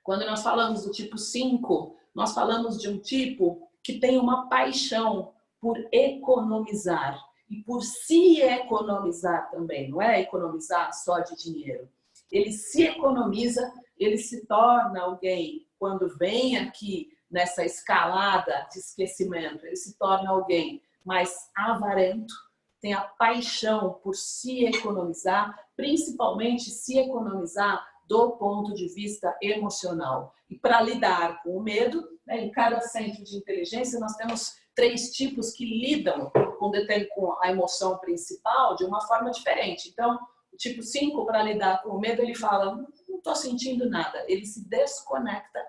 Quando nós falamos do tipo 5, nós falamos de um tipo que tem uma paixão por economizar e por se economizar também, não é economizar só de dinheiro. Ele se economiza, ele se torna alguém, quando vem aqui nessa escalada de esquecimento, ele se torna alguém mais avarento, tem a paixão por se economizar, principalmente se economizar do ponto de vista emocional. E para lidar com o medo, né, em cada centro de inteligência nós temos 3 tipos que lidam com a emoção principal de uma forma diferente. Então, o tipo 5, para lidar com o medo, ele fala, não estou sentindo nada. Ele se desconecta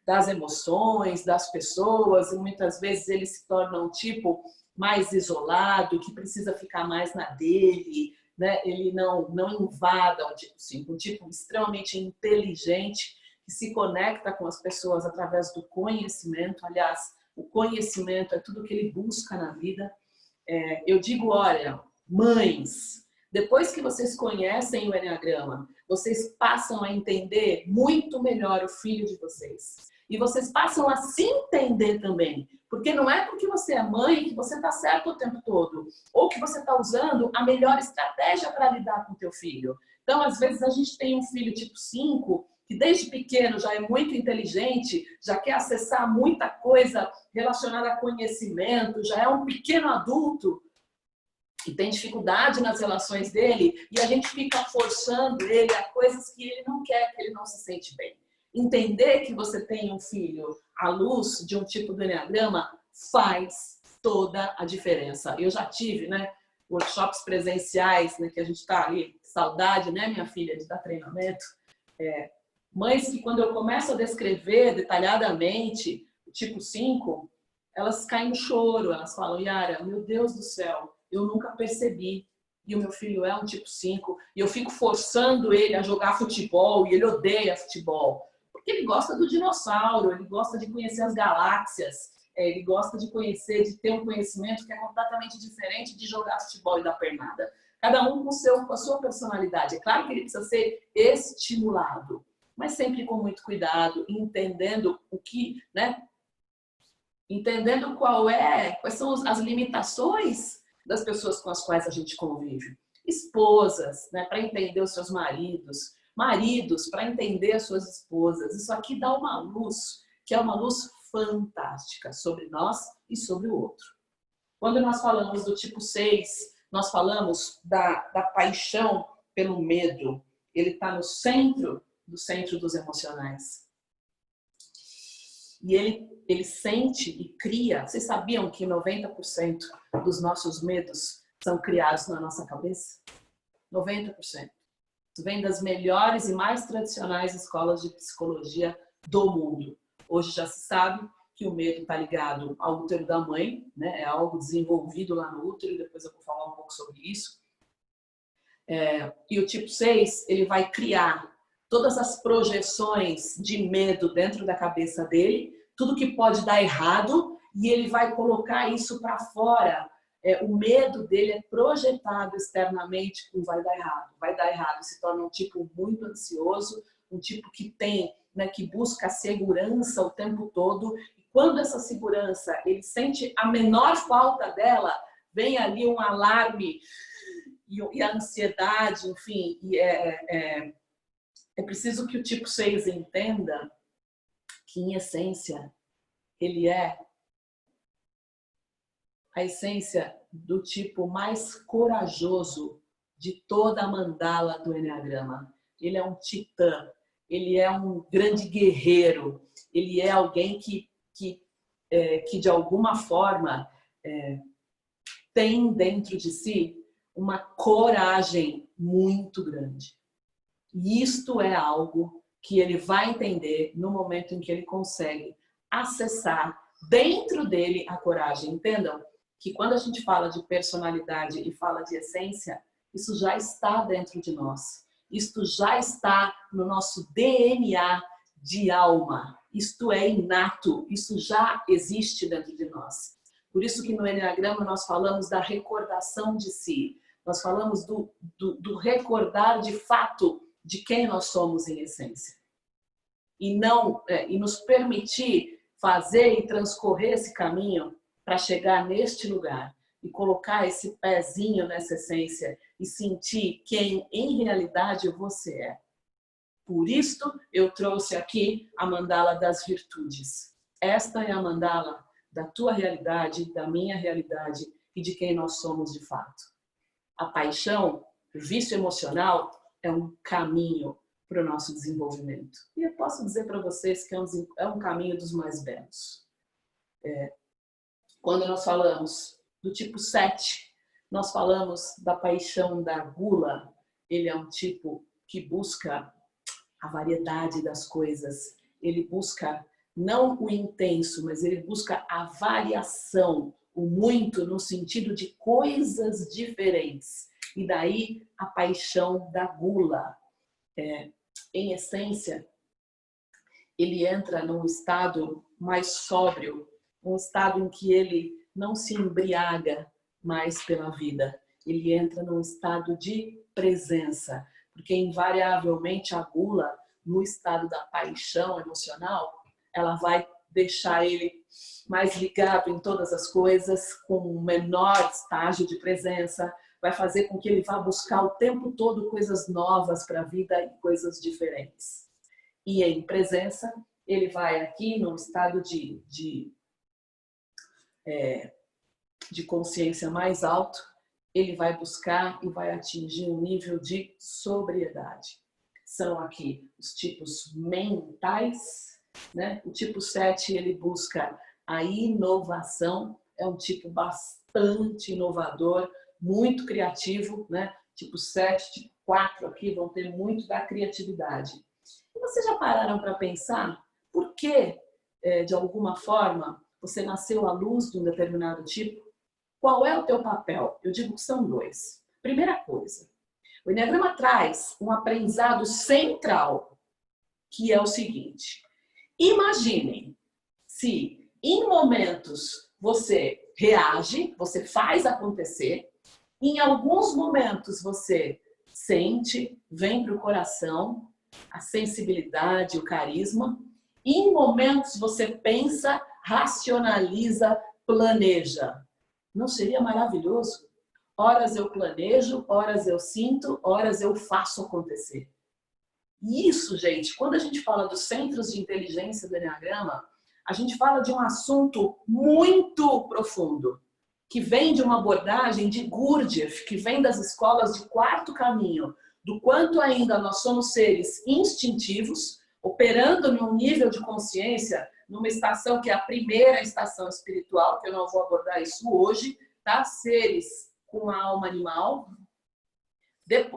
das emoções, das pessoas, e muitas vezes ele se torna um tipo mais isolado, que precisa ficar mais na dele, né? Ele não invada o tipo 5, um tipo extremamente inteligente, que se conecta com as pessoas através do conhecimento. Aliás, o conhecimento é tudo que ele busca na vida. Eu digo, olha, mães, depois que vocês conhecem o Enneagrama, vocês passam a entender muito melhor o filho de vocês. E vocês passam a se entender também. Porque não é porque você é mãe que você está certo o tempo todo. Ou que você está usando a melhor estratégia para lidar com o teu filho. Então, às vezes, a gente tem um filho tipo 5, que desde pequeno já é muito inteligente, já quer acessar muita coisa relacionada a conhecimento, já é um pequeno adulto e tem dificuldade nas relações dele, e a gente fica forçando ele a coisas que ele não quer, que ele não se sente bem. Entender que você tem um filho à luz de um tipo do Enneagrama faz toda a diferença. Eu já tive, né, workshops presenciais, né, que a gente está ali, saudade, né, minha filha, de dar treinamento. Mães que, quando eu começo a descrever detalhadamente o tipo 5, elas caem no choro, elas falam, Yara, meu Deus do céu, eu nunca percebi. E o meu filho é um tipo 5, e eu fico forçando ele a jogar futebol, e ele odeia futebol. Porque ele gosta do dinossauro, ele gosta de conhecer as galáxias, ele gosta de conhecer, de ter um conhecimento que é completamente diferente de jogar futebol e dar pernada. Cada um com a sua personalidade. É claro que ele precisa ser estimulado, mas sempre com muito cuidado, entendendo o que, né? Entendendo quais são as limitações das pessoas com as quais a gente convive. Esposas, né, para entender os seus maridos. Maridos, para entender as suas esposas. Isso aqui dá uma luz, que é uma luz fantástica sobre nós e sobre o outro. Quando nós falamos do tipo 6, nós falamos da paixão pelo medo. Ele está no centro dos emocionais. E ele sente e cria. Vocês sabiam que 90% dos nossos medos são criados na nossa cabeça? 90%. Isso vem das melhores e mais tradicionais escolas de psicologia do mundo. Hoje já se sabe que o medo está ligado ao útero da mãe, né? É algo desenvolvido lá no útero, e depois eu vou falar um pouco sobre isso. E o tipo 6, ele vai criar todas as projeções de medo dentro da cabeça dele, tudo que pode dar errado, e ele vai colocar isso para fora. O medo dele é projetado externamente com vai dar errado, se torna um tipo muito ansioso, um tipo que tem, né, que busca a segurança o tempo todo, e quando essa segurança, ele sente a menor falta dela, vem ali um alarme e a ansiedade, enfim, é preciso que o tipo 6 entenda que, em essência, ele é a essência do tipo mais corajoso de toda a mandala do Eneagrama. Ele é um titã, ele é um grande guerreiro, ele é alguém que de alguma forma tem dentro de si uma coragem muito grande. E isto é algo que ele vai entender no momento em que ele consegue acessar dentro dele a coragem. Entendam que quando a gente fala de personalidade e fala de essência, isso já está dentro de nós. Isto já está no nosso DNA de alma. Isto é inato, isso já existe dentro de nós. Por isso que no Eneagrama nós falamos da recordação de si. Nós falamos do recordar de fato de quem nós somos em essência. E nos permitir fazer e transcorrer esse caminho para chegar neste lugar e colocar esse pezinho nessa essência e sentir quem em realidade você é. Por isto eu trouxe aqui a mandala das virtudes. Esta é a mandala da tua realidade, da minha realidade e de quem nós somos de fato. A paixão, o vício emocional, é um caminho para o nosso desenvolvimento. E eu posso dizer para vocês que é um caminho dos mais belos. Quando nós falamos do tipo 7, nós falamos da paixão da gula. Ele é um tipo que busca a variedade das coisas. Ele busca não o intenso, mas ele busca a variação, o muito no sentido de coisas diferentes. E daí a paixão da gula. Em essência, ele entra num estado mais sóbrio, um estado em que ele não se embriaga mais pela vida. Ele entra num estado de presença, porque invariavelmente a gula, no estado da paixão emocional, ela vai deixar ele mais ligado em todas as coisas, com um menor estágio de presença, vai fazer com que ele vá buscar o tempo todo coisas novas para a vida e coisas diferentes. E em presença, ele vai aqui num estado de consciência mais alto, ele vai buscar e vai atingir um nível de sobriedade. São aqui os tipos mentais, né? O tipo 7, ele busca a inovação, é um tipo bastante inovador, muito criativo, né? Tipo 7, tipo 4 aqui vão ter muito da criatividade. E vocês já pararam para pensar por que, de alguma forma, você nasceu à luz de um determinado tipo? Qual é o teu papel? Eu digo que são 2. Primeira coisa, o Eneagrama traz um aprendizado central, que é o seguinte: imaginem se em momentos você reage, você faz acontecer, em alguns momentos você sente, vem para o coração, a sensibilidade, o carisma, e em momentos você pensa, racionaliza, planeja. Não seria maravilhoso? Horas eu planejo, horas eu sinto, horas eu faço acontecer. E isso, gente, quando a gente fala dos centros de inteligência do Eneagrama, a gente fala de um assunto muito profundo, que vem de uma abordagem de Gurdjieff, que vem das escolas de quarto caminho, do quanto ainda nós somos seres instintivos, operando num nível de consciência, numa estação que é a primeira estação espiritual, que eu não vou abordar isso hoje, tá? Seres com a alma animal.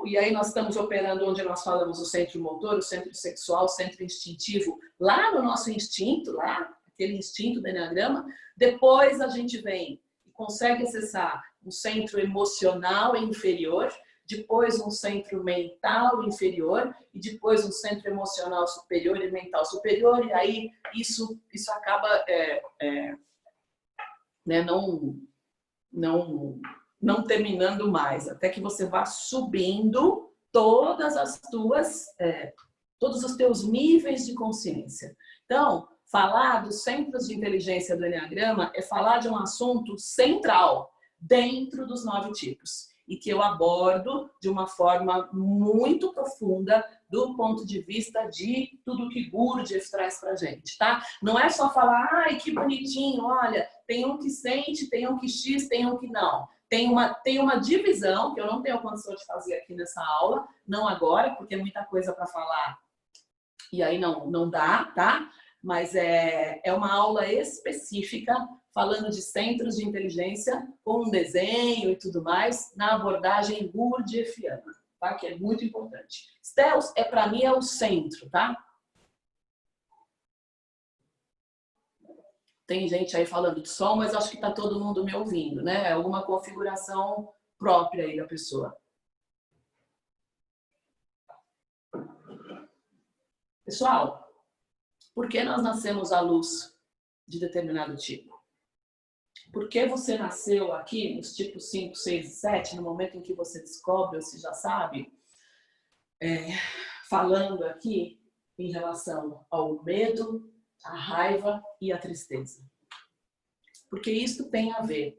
E aí nós estamos operando onde nós falamos o centro motor, o centro sexual, o centro instintivo, lá no nosso instinto, lá, aquele instinto do Eneagrama. Depois a gente vem e consegue acessar um centro emocional inferior, depois um centro mental inferior e depois um centro emocional superior e mental superior, e aí isso acaba né, não terminando mais, até que você vá subindo todos os teus níveis de consciência. Então, falar dos centros de inteligência do Eneagrama é falar de um assunto central dentro dos 9 tipos e que eu abordo de uma forma muito profunda do ponto de vista de tudo que Gurdjieff traz pra gente, tá? Não é só falar, ai, que bonitinho, olha, tem um que sente, tem um que X, tem um que não. Tem uma divisão que eu não tenho condição de fazer aqui nessa aula, não agora, porque é muita coisa para falar e aí não dá, tá? Mas é uma aula específica falando de centros de inteligência com um desenho e tudo mais na abordagem gurdjieffiana, tá? Que é muito importante. Stels, para mim, é o centro, tá? Tem gente aí falando de som, mas acho que está todo mundo me ouvindo, né? É alguma configuração própria aí da pessoa. Pessoal, por que nós nascemos à luz de determinado tipo? Por que você nasceu aqui nos tipos 5, 6 e 7, no momento em que você descobre, ou se já sabe, falando aqui em relação ao medo, à raiva e à tristeza? Porque isso tem a ver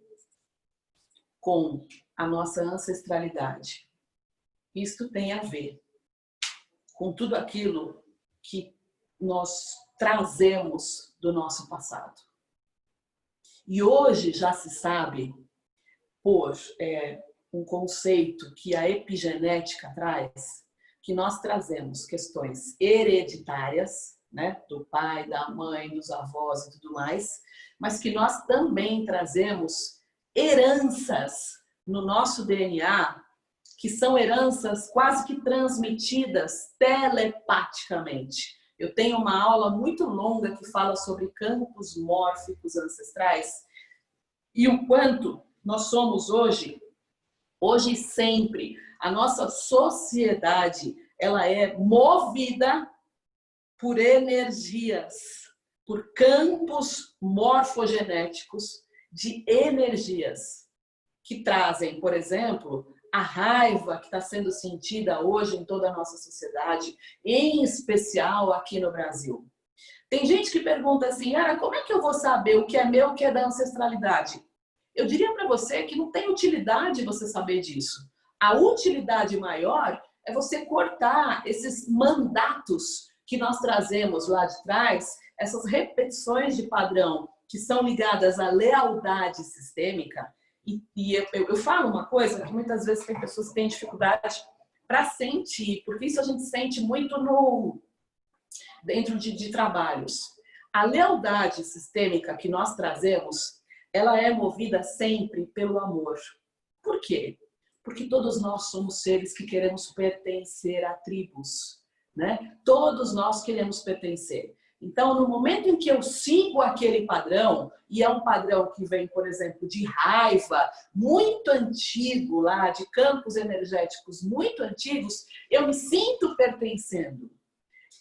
com a nossa ancestralidade. Isto tem a ver com tudo aquilo que nós trazemos do nosso passado. E hoje já se sabe, por um conceito que a epigenética traz, que nós trazemos questões hereditárias, né, do pai, da mãe, dos avós e tudo mais, mas que nós também trazemos heranças no nosso DNA, que são heranças quase que transmitidas telepaticamente. Eu tenho uma aula muito longa que fala sobre campos mórficos ancestrais e o quanto nós somos hoje e sempre. A nossa sociedade, ela é movida por energias, por campos morfogenéticos de energias que trazem, por exemplo, a raiva que está sendo sentida hoje em toda a nossa sociedade, em especial aqui no Brasil. Tem gente que pergunta assim, como é que eu vou saber o que é meu, o que é da ancestralidade? Eu diria para você que não tem utilidade você saber disso. A utilidade maior é você cortar esses mandatos que nós trazemos lá de trás, essas repetições de padrão que são ligadas à lealdade sistêmica. E eu falo uma coisa que muitas vezes tem pessoas que têm dificuldade para sentir, porque isso a gente sente muito dentro de trabalhos. A lealdade sistêmica que nós trazemos, ela é movida sempre pelo amor. Por quê? Porque todos nós somos seres que queremos pertencer a tribos, né? Todos nós queremos pertencer. Então, no momento em que eu sigo aquele padrão, e é um padrão que vem, por exemplo, de raiva, muito antigo lá, de campos energéticos muito antigos, eu me sinto pertencendo.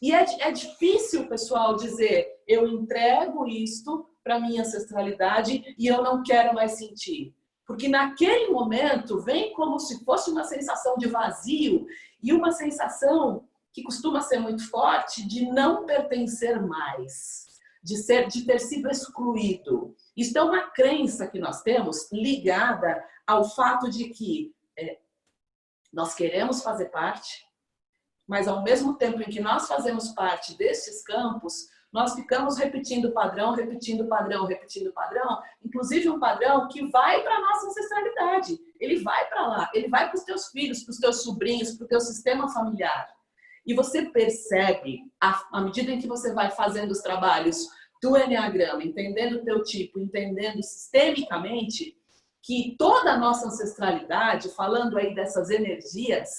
E é difícil, pessoal, dizer, eu entrego isto para minha ancestralidade e eu não quero mais sentir. Porque naquele momento vem como se fosse uma sensação de vazio e uma sensação que costuma ser muito forte de não pertencer mais, de ter sido excluído. Isso é uma crença que nós temos ligada ao fato de que nós queremos fazer parte, mas ao mesmo tempo em que nós fazemos parte destes campos, nós ficamos repetindo padrão, repetindo padrão, repetindo padrão, inclusive um padrão que vai para a nossa ancestralidade. Ele vai para lá, ele vai para os teus filhos, para os teus sobrinhos, para o teu sistema familiar. E você percebe, à medida em que você vai fazendo os trabalhos do Eneagrama, entendendo o teu tipo, entendendo sistemicamente, que toda a nossa ancestralidade, falando aí dessas energias,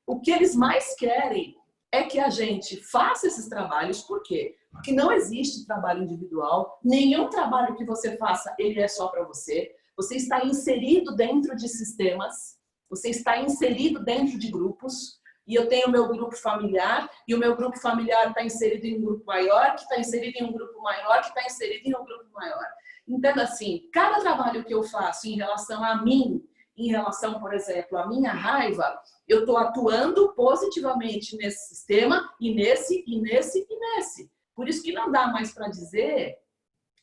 o que eles mais querem é que a gente faça esses trabalhos. Por quê? Porque não existe trabalho individual, nenhum trabalho que você faça, ele é só para você. Você está inserido dentro de sistemas, Você está inserido dentro de grupos, e eu tenho o meu grupo familiar, e o meu grupo familiar está inserido em um grupo maior, que está inserido em um grupo maior, que está inserido em um grupo maior. Então, assim, cada trabalho que eu faço em relação a mim, em relação, por exemplo, à minha raiva, eu estou atuando positivamente nesse sistema, e nesse, e nesse, e nesse. Por isso que não dá mais para dizer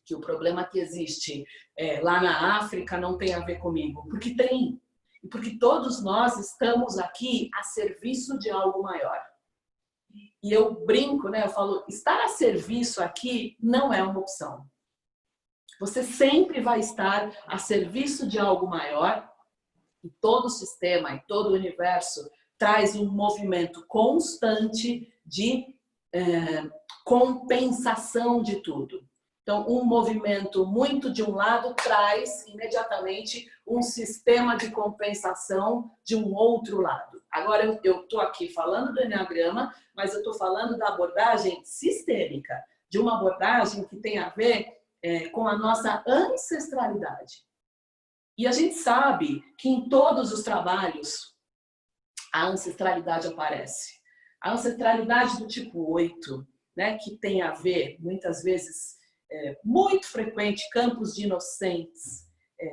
que o problema que existe lá na África não tem a ver comigo, porque tem. E porque todos nós estamos aqui a serviço de algo maior. E eu brinco, né? Eu falo, estar a serviço aqui não é uma opção. Você sempre vai estar a serviço de algo maior, e todo o sistema e todo o universo traz um movimento constante de compensação de tudo. Então, um movimento muito de um lado traz imediatamente um sistema de compensação de um outro lado. Agora, eu estou aqui falando do Enneagrama, mas eu estou falando da abordagem sistêmica, de uma abordagem que tem a ver com a nossa ancestralidade. E a gente sabe que em todos os trabalhos a ancestralidade aparece. A ancestralidade do tipo 8, né, que tem a ver, muitas vezes, muito frequente, campos de inocentes,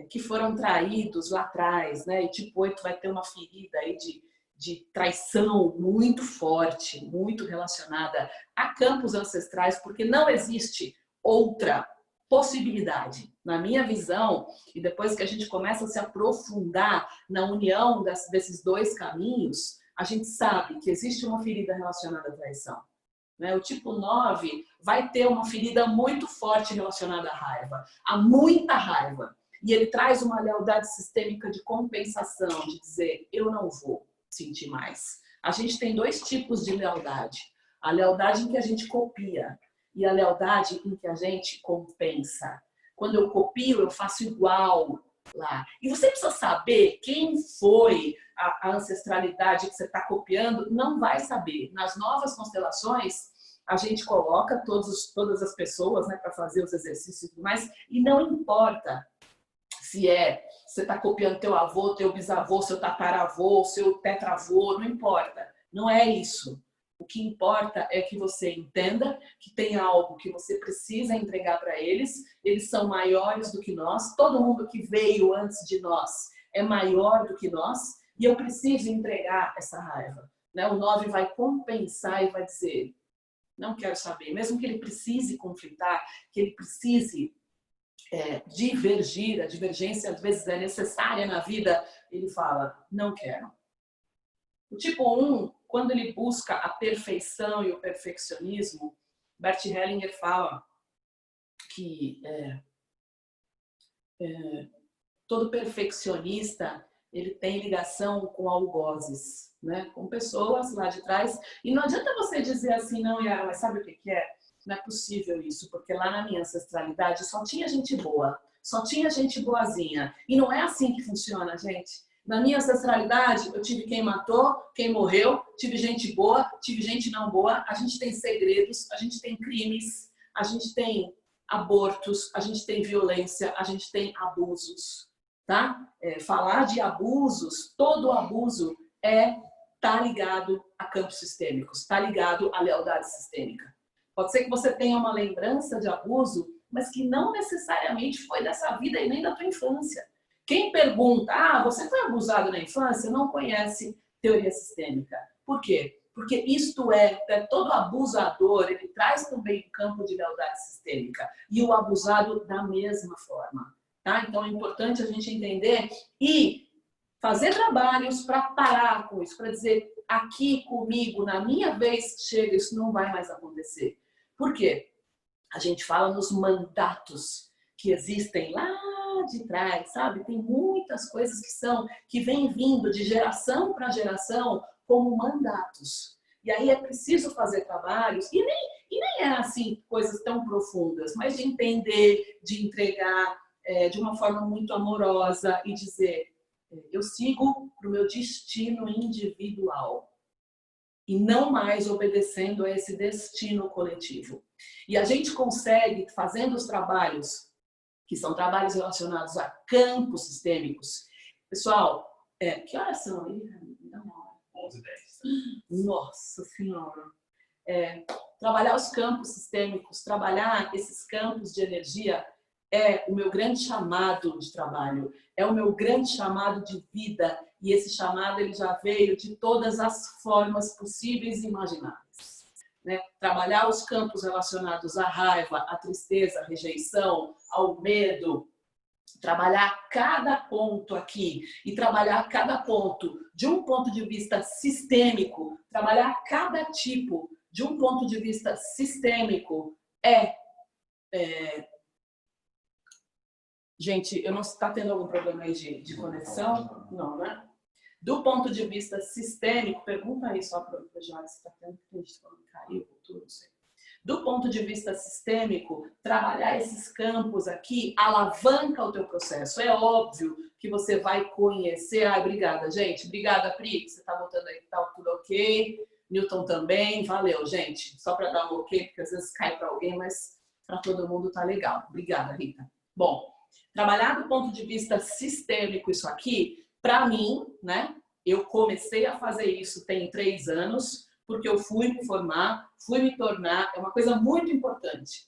que foram traídos lá atrás, né, e tipo 8 vai ter uma ferida aí de traição muito forte, muito relacionada a campos ancestrais, porque não existe outra possibilidade. Na minha visão, e depois que a gente começa a se aprofundar na união desses dois caminhos, a gente sabe que existe uma ferida relacionada à traição. O tipo 9 vai ter uma ferida muito forte relacionada à raiva, a muita raiva. E ele traz uma lealdade sistêmica de compensação, de dizer, eu não vou sentir mais. A gente tem dois tipos de lealdade. A lealdade em que a gente copia e a lealdade em que a gente compensa. Quando eu copio, eu faço igual lá. E você precisa saber quem foi a ancestralidade que você está copiando, não vai saber. Nas novas constelações, a gente coloca todas as pessoas, né, para fazer os exercícios e tudo mais, e não importa se você está copiando teu avô, teu bisavô, seu tataravô, seu tetravô, não importa. Não é isso. O que importa é que você entenda que tem algo que você precisa entregar para eles. Eles são maiores do que nós. Todo mundo que veio antes de nós é maior do que nós. E eu preciso entregar essa raiva. O 9 vai compensar e vai dizer, não quero saber. Mesmo que ele precise conflitar, que ele precise divergir, a divergência às vezes é necessária na vida, ele fala, não quero. O tipo 1, quando ele busca a perfeição e o perfeccionismo, Bert Hellinger fala que todo perfeccionista ele tem ligação com algozes, né? Com pessoas lá de trás. E não adianta você dizer assim, não, Yara, mas sabe o que é? Não é possível isso, porque lá na minha ancestralidade só tinha gente boa, só tinha gente boazinha. E não é assim que funciona, gente. Na minha ancestralidade, eu tive quem matou, quem morreu, tive gente boa, tive gente não boa. A gente tem segredos, a gente tem crimes, a gente tem abortos, a gente tem violência, a gente tem abusos, tá? Falar de abusos, todo abuso tá ligado a campos sistêmicos, está ligado à lealdade sistêmica. Pode ser que você tenha uma lembrança de abuso, mas que não necessariamente foi dessa vida e nem da tua infância. Quem pergunta, você foi abusado na infância, não conhece teoria sistêmica. Por quê? Porque isto todo abusador, ele traz também um campo de lealdade sistêmica. E o abusado da mesma forma. Tá? Então é importante a gente entender e fazer trabalhos para parar com isso, para dizer, aqui comigo, na minha vez, chega, isso não vai mais acontecer. Por quê? A gente fala nos mandatos que existem lá de trás, sabe? Tem muitas coisas que vêm vindo de geração para geração como mandatos. E aí é preciso fazer trabalhos, e nem é assim coisas tão profundas, mas de entender, de entregar de uma forma muito amorosa e dizer, eu sigo para o meu destino individual e não mais obedecendo a esse destino coletivo. E a gente consegue, fazendo os trabalhos, que são trabalhos relacionados a campos sistêmicos. Pessoal, Que horas são aí? Me dá uma hora. 11h10. Nossa Senhora! Trabalhar os campos sistêmicos, trabalhar esses campos de energia é o meu grande chamado de trabalho, é o meu grande chamado de vida, e esse chamado ele já veio de todas as formas possíveis e imagináveis. Né? Trabalhar os campos relacionados à raiva, à tristeza, à rejeição, ao medo, trabalhar cada ponto aqui e trabalhar cada ponto de um ponto de vista sistêmico, trabalhar cada tipo de um ponto de vista sistêmico Gente, eu não está tendo algum problema aí de conexão? Não, né? Do ponto de vista sistêmico, pergunta aí só para o Jorge se está tendo que caiu, não sei. Do ponto de vista sistêmico, trabalhar esses campos aqui alavanca o teu processo. É óbvio que você vai conhecer... Obrigada, gente. Obrigada, Pri, que você está botando aí que está tudo ok. Newton também. Valeu, gente. Só para dar um ok, porque às vezes cai para alguém, mas para todo mundo tá legal. Obrigada, Rita. Bom, trabalhar do ponto de vista sistêmico isso aqui, para mim, né? Eu comecei a fazer isso tem 3 anos, porque eu fui me formar, fui me tornar, é uma coisa muito importante.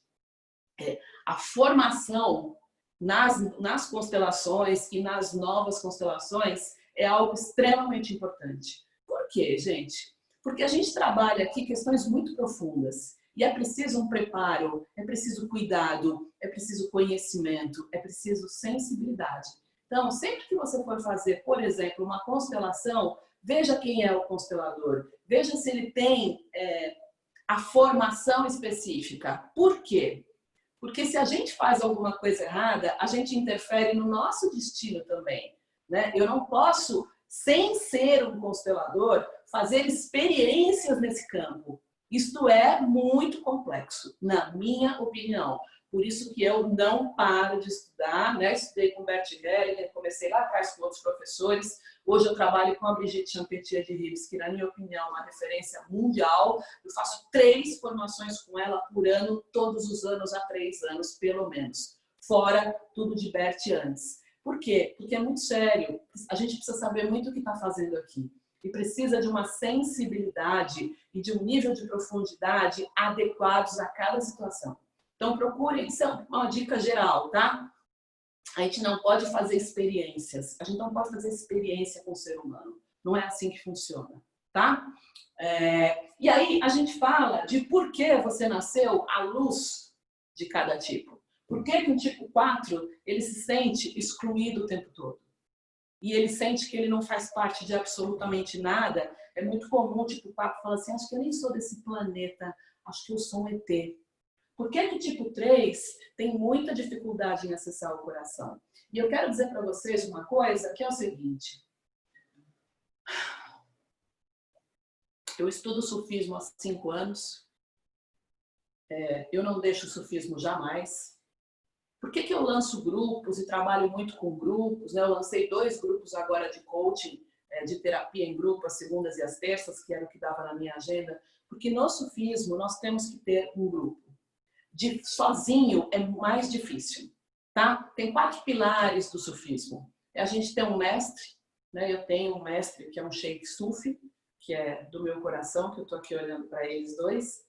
A formação nas constelações e nas novas constelações é algo extremamente importante. Por quê, gente? Porque a gente trabalha aqui questões muito profundas e é preciso um preparo, é preciso cuidado, é preciso conhecimento, é preciso sensibilidade. Então, sempre que você for fazer, por exemplo, uma constelação, veja quem é o constelador, veja se ele tem a formação específica. Por quê? Porque se a gente faz alguma coisa errada, a gente interfere no nosso destino também. Né? Eu não posso, sem ser um constelador, fazer experiências nesse campo. Isto é muito complexo, na minha opinião. Por isso que eu não paro de estudar, né? Estudei com Bert Hellinger, comecei lá atrás com outros professores. Hoje eu trabalho com a Brigitte Champetier de Rives, que na minha opinião é uma referência mundial. Eu faço 3 formações com ela por ano, todos os anos, há 3 anos, pelo menos. Fora tudo de Bert antes. Por quê? Porque é muito sério. A gente precisa saber muito o que está fazendo aqui. E precisa de uma sensibilidade e de um nível de profundidade adequados a cada situação. Então, procure, isso é uma dica geral, tá? A gente não pode fazer experiências. A gente não pode fazer experiência com o ser humano. Não é assim que funciona, tá? E aí, a gente fala de por que você nasceu à luz de cada tipo. Por que que o tipo 4, ele se sente excluído o tempo todo? E ele sente que ele não faz parte de absolutamente nada. É muito comum o tipo 4 falar assim, acho que eu nem sou desse planeta, acho que eu sou um ET. Por que que o tipo 3 tem muita dificuldade em acessar o coração? E eu quero dizer para vocês uma coisa, que é o seguinte. Eu estudo sufismo há 5 anos. Eu não deixo o sufismo jamais. Por que que eu lanço grupos e trabalho muito com grupos? Né? Eu lancei 2 grupos agora de coaching, de terapia em grupo, as segundas e as terças, que era o que dava na minha agenda. Porque no sufismo nós temos que ter um grupo. Sozinho é mais difícil, tá? Tem 4 pilares do sufismo. A gente tem um mestre, né? Eu tenho um mestre que é um Sheikh Sufi, que é do meu coração, que eu tô aqui olhando para eles 2.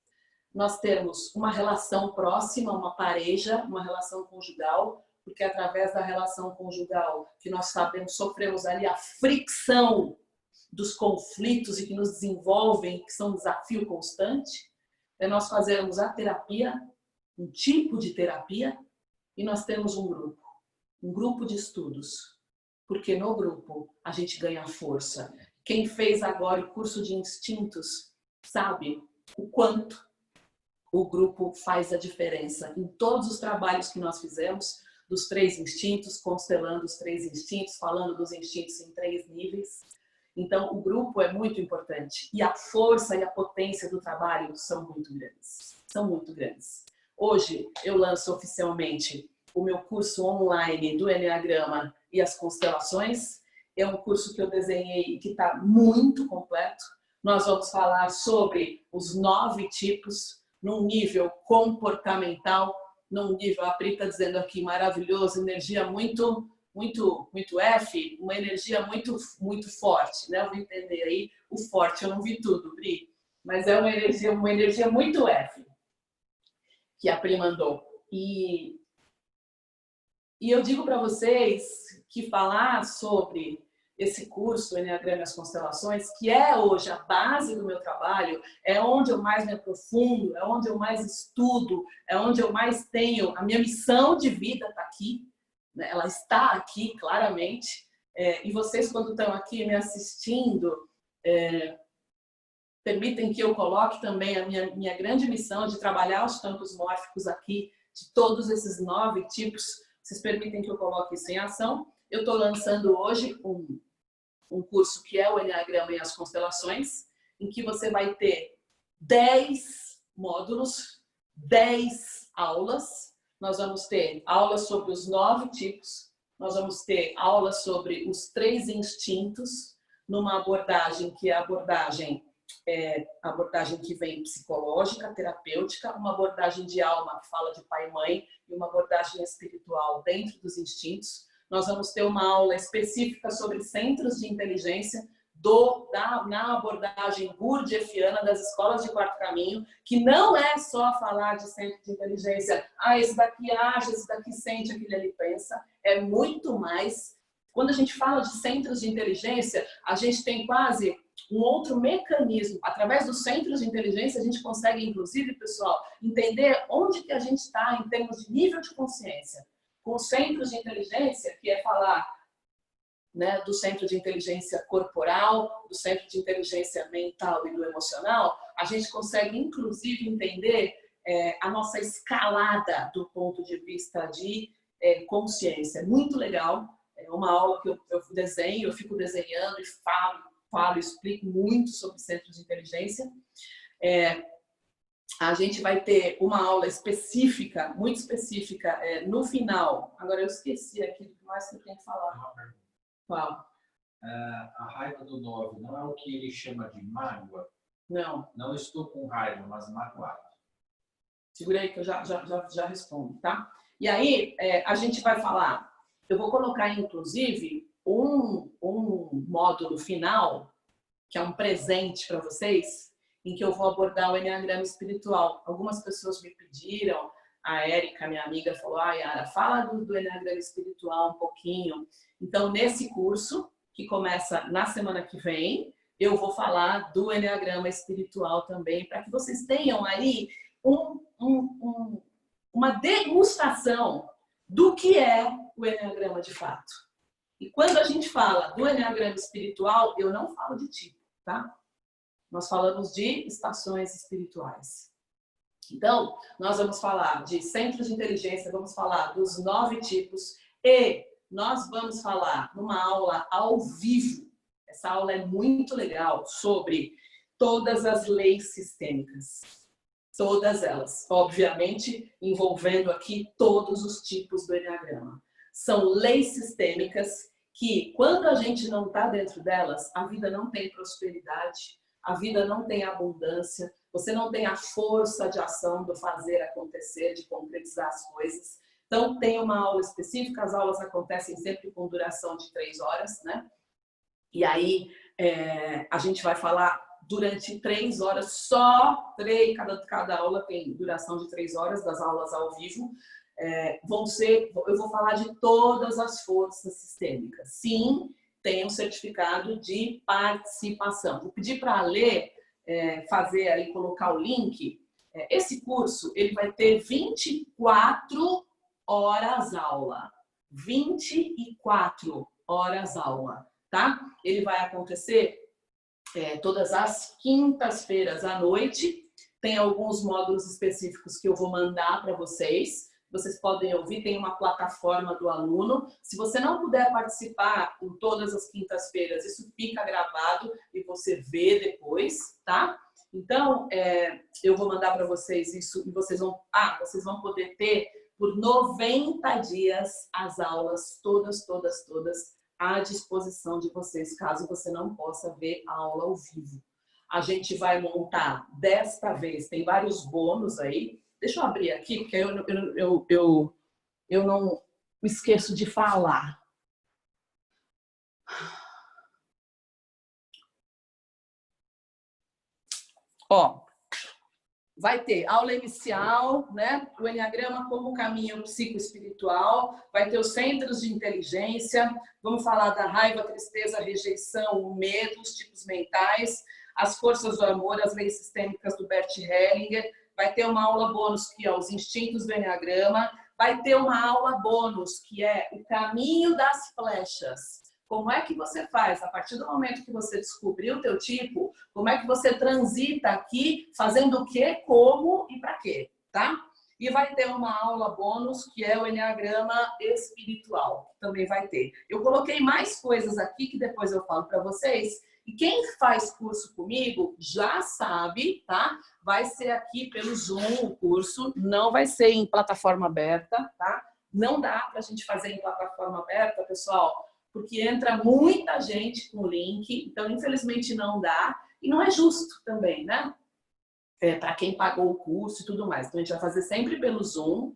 Nós temos uma relação próxima, uma pareja, uma relação conjugal, porque é através da relação conjugal que nós sofremos ali a fricção dos conflitos e que nos desenvolvem, que são um desafio constante. Nós fazemos a terapia, um tipo de terapia, e nós temos um grupo de estudos, porque no grupo a gente ganha força. Quem fez agora o curso de instintos sabe o quanto o grupo faz a diferença em todos os trabalhos que nós fizemos, dos 3 instintos, constelando os 3 instintos, falando dos instintos em 3 níveis. Então, o grupo é muito importante e a força e a potência do trabalho são muito grandes. São muito grandes. Hoje, eu lanço oficialmente o meu curso online do Enneagrama e as constelações. É um curso que eu desenhei e que está muito completo. Nós vamos falar sobre os 9 tipos, num nível comportamental, num nível, a Pri está dizendo aqui, maravilhoso, energia muito muito F, uma energia muito forte, né? Eu vou entender aí o forte, eu não vi tudo, Bri, mas é uma energia muito F que a Pri mandou. E eu digo para vocês que falar sobre esse curso, Enneagrama e as Constelações, que é hoje a base do meu trabalho, é onde eu mais me aprofundo, é onde eu mais estudo, é onde eu mais tenho, a minha missão de vida está aqui, né? Ela está aqui, claramente, e vocês, quando estão aqui me assistindo, permitem que eu coloque também a minha grande missão de trabalhar os campos mórficos aqui, de todos esses 9 tipos. Vocês permitem que eu coloque isso em ação. Eu estou lançando hoje um curso que é o Enneagrama e as Constelações, em que você vai ter 10 módulos, 10 aulas. Nós vamos ter aulas sobre os 9 tipos, nós vamos ter aulas sobre os 3 instintos, numa abordagem que é a abordagem que vem psicológica, terapêutica, uma abordagem de alma que fala de pai e mãe e uma abordagem espiritual dentro dos instintos. Nós vamos ter uma aula específica sobre centros de inteligência na abordagem gurdjieffiana das escolas de quarto caminho, que não é só falar de centro de inteligência, esse daqui age, esse daqui sente, aquele ali pensa, é muito mais. Quando a gente fala de centros de inteligência, a gente tem quase um outro mecanismo. Através dos centros de inteligência, a gente consegue, inclusive, pessoal, entender onde que a gente está em termos de nível de consciência. Com os centros de inteligência, que é falar, né, do centro de inteligência corporal, do centro de inteligência mental e do emocional, a gente consegue, inclusive, entender a nossa escalada do ponto de vista de consciência. Muito legal. É uma aula que eu desenho, eu fico desenhando e falo, explico muito sobre centros de inteligência. A gente vai ter uma aula específica, muito específica, no final. Agora eu esqueci aqui do que mais que eu tenho que falar. Qual? A raiva do 9 não é o que ele chama de mágoa? Não. Não estou com raiva, mas magoado. Segura aí que eu já respondo, tá? E aí, a gente vai falar, eu vou colocar, inclusive, um módulo final, que é um presente para vocês, em que eu vou abordar o Enneagrama espiritual. Algumas pessoas me pediram, a Érica, minha amiga, falou, Yara, fala do Enneagrama espiritual um pouquinho. Então, nesse curso, que começa na semana que vem, eu vou falar do Enneagrama espiritual também, para que vocês tenham aí uma degustação do que é o Enneagrama de fato. E quando a gente fala do Enneagrama espiritual, eu não falo de tipo, tá? Nós falamos de estações espirituais. Então, nós vamos falar de centros de inteligência, vamos falar dos 9 tipos e nós vamos falar numa aula ao vivo. Essa aula é muito legal sobre todas as leis sistêmicas. Todas elas, obviamente, envolvendo aqui todos os tipos do Enneagrama. São leis sistêmicas que, quando a gente não está dentro delas, a vida não tem prosperidade, a vida não tem abundância, você não tem a força de ação do fazer acontecer, de concretizar as coisas. Então, tem uma aula específica, as aulas acontecem sempre com duração de 3 horas, né? E aí, a gente vai falar durante 3 horas, só 3, cada aula tem duração de 3 horas, das aulas ao vivo. Eu vou falar de todas as forças sistêmicas. Sim, tem um certificado de participação. Vou pedir para a Lê fazer aí, colocar o link. Esse curso, ele vai ter 24 horas aula. 24 horas aula, tá? Ele vai acontecer todas as quintas-feiras à noite. Tem alguns módulos específicos que eu vou mandar para vocês. Vocês podem ouvir, tem uma plataforma do aluno. Se você não puder participar em todas as quintas-feiras, isso fica gravado e você vê depois, tá? Então, eu vou mandar para vocês isso e vocês vão poder ter por 90 dias as aulas todas à disposição de vocês, caso você não possa ver a aula ao vivo. A gente vai montar desta vez, tem vários bônus aí. Deixa eu abrir aqui, porque eu não esqueço de falar. Ó, vai ter aula inicial, né? O Enneagrama como caminho psicoespiritual, vai ter os centros de inteligência, vamos falar da raiva, tristeza, rejeição, o medo, os tipos mentais, as forças do amor, as leis sistêmicas do Bert Hellinger, vai ter uma aula bônus que é os instintos do Enneagrama, vai ter uma aula bônus que é o caminho das flechas. Como é que você faz? A partir do momento que você descobriu o teu tipo, como é que você transita aqui, fazendo o quê, como e para quê, tá? E vai ter uma aula bônus, que é o Enneagrama espiritual, que também vai ter. Eu coloquei mais coisas aqui, que depois eu falo para vocês. E quem faz curso comigo já sabe, tá? Vai ser aqui pelo Zoom o curso, não vai ser em plataforma aberta, tá? Não dá para a gente fazer em plataforma aberta, pessoal, porque entra muita gente com link, então infelizmente não dá, e não é justo também, né? Para quem pagou o curso e tudo mais. Então a gente vai fazer sempre pelo Zoom.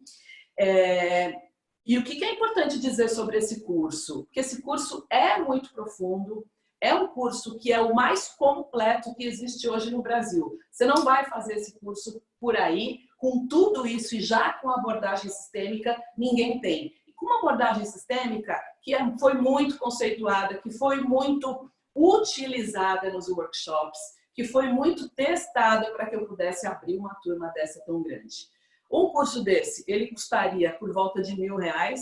E o que é importante dizer sobre esse curso? Porque esse curso é muito profundo, é um curso que é o mais completo que existe hoje no Brasil. Você não vai fazer esse curso por aí, com tudo isso e já com abordagem sistêmica, ninguém tem. Com uma abordagem sistêmica que foi muito conceituada, que foi muito utilizada nos workshops, que foi muito testada para que eu pudesse abrir uma turma dessa tão grande. Um curso desse, ele custaria por volta de R$1.000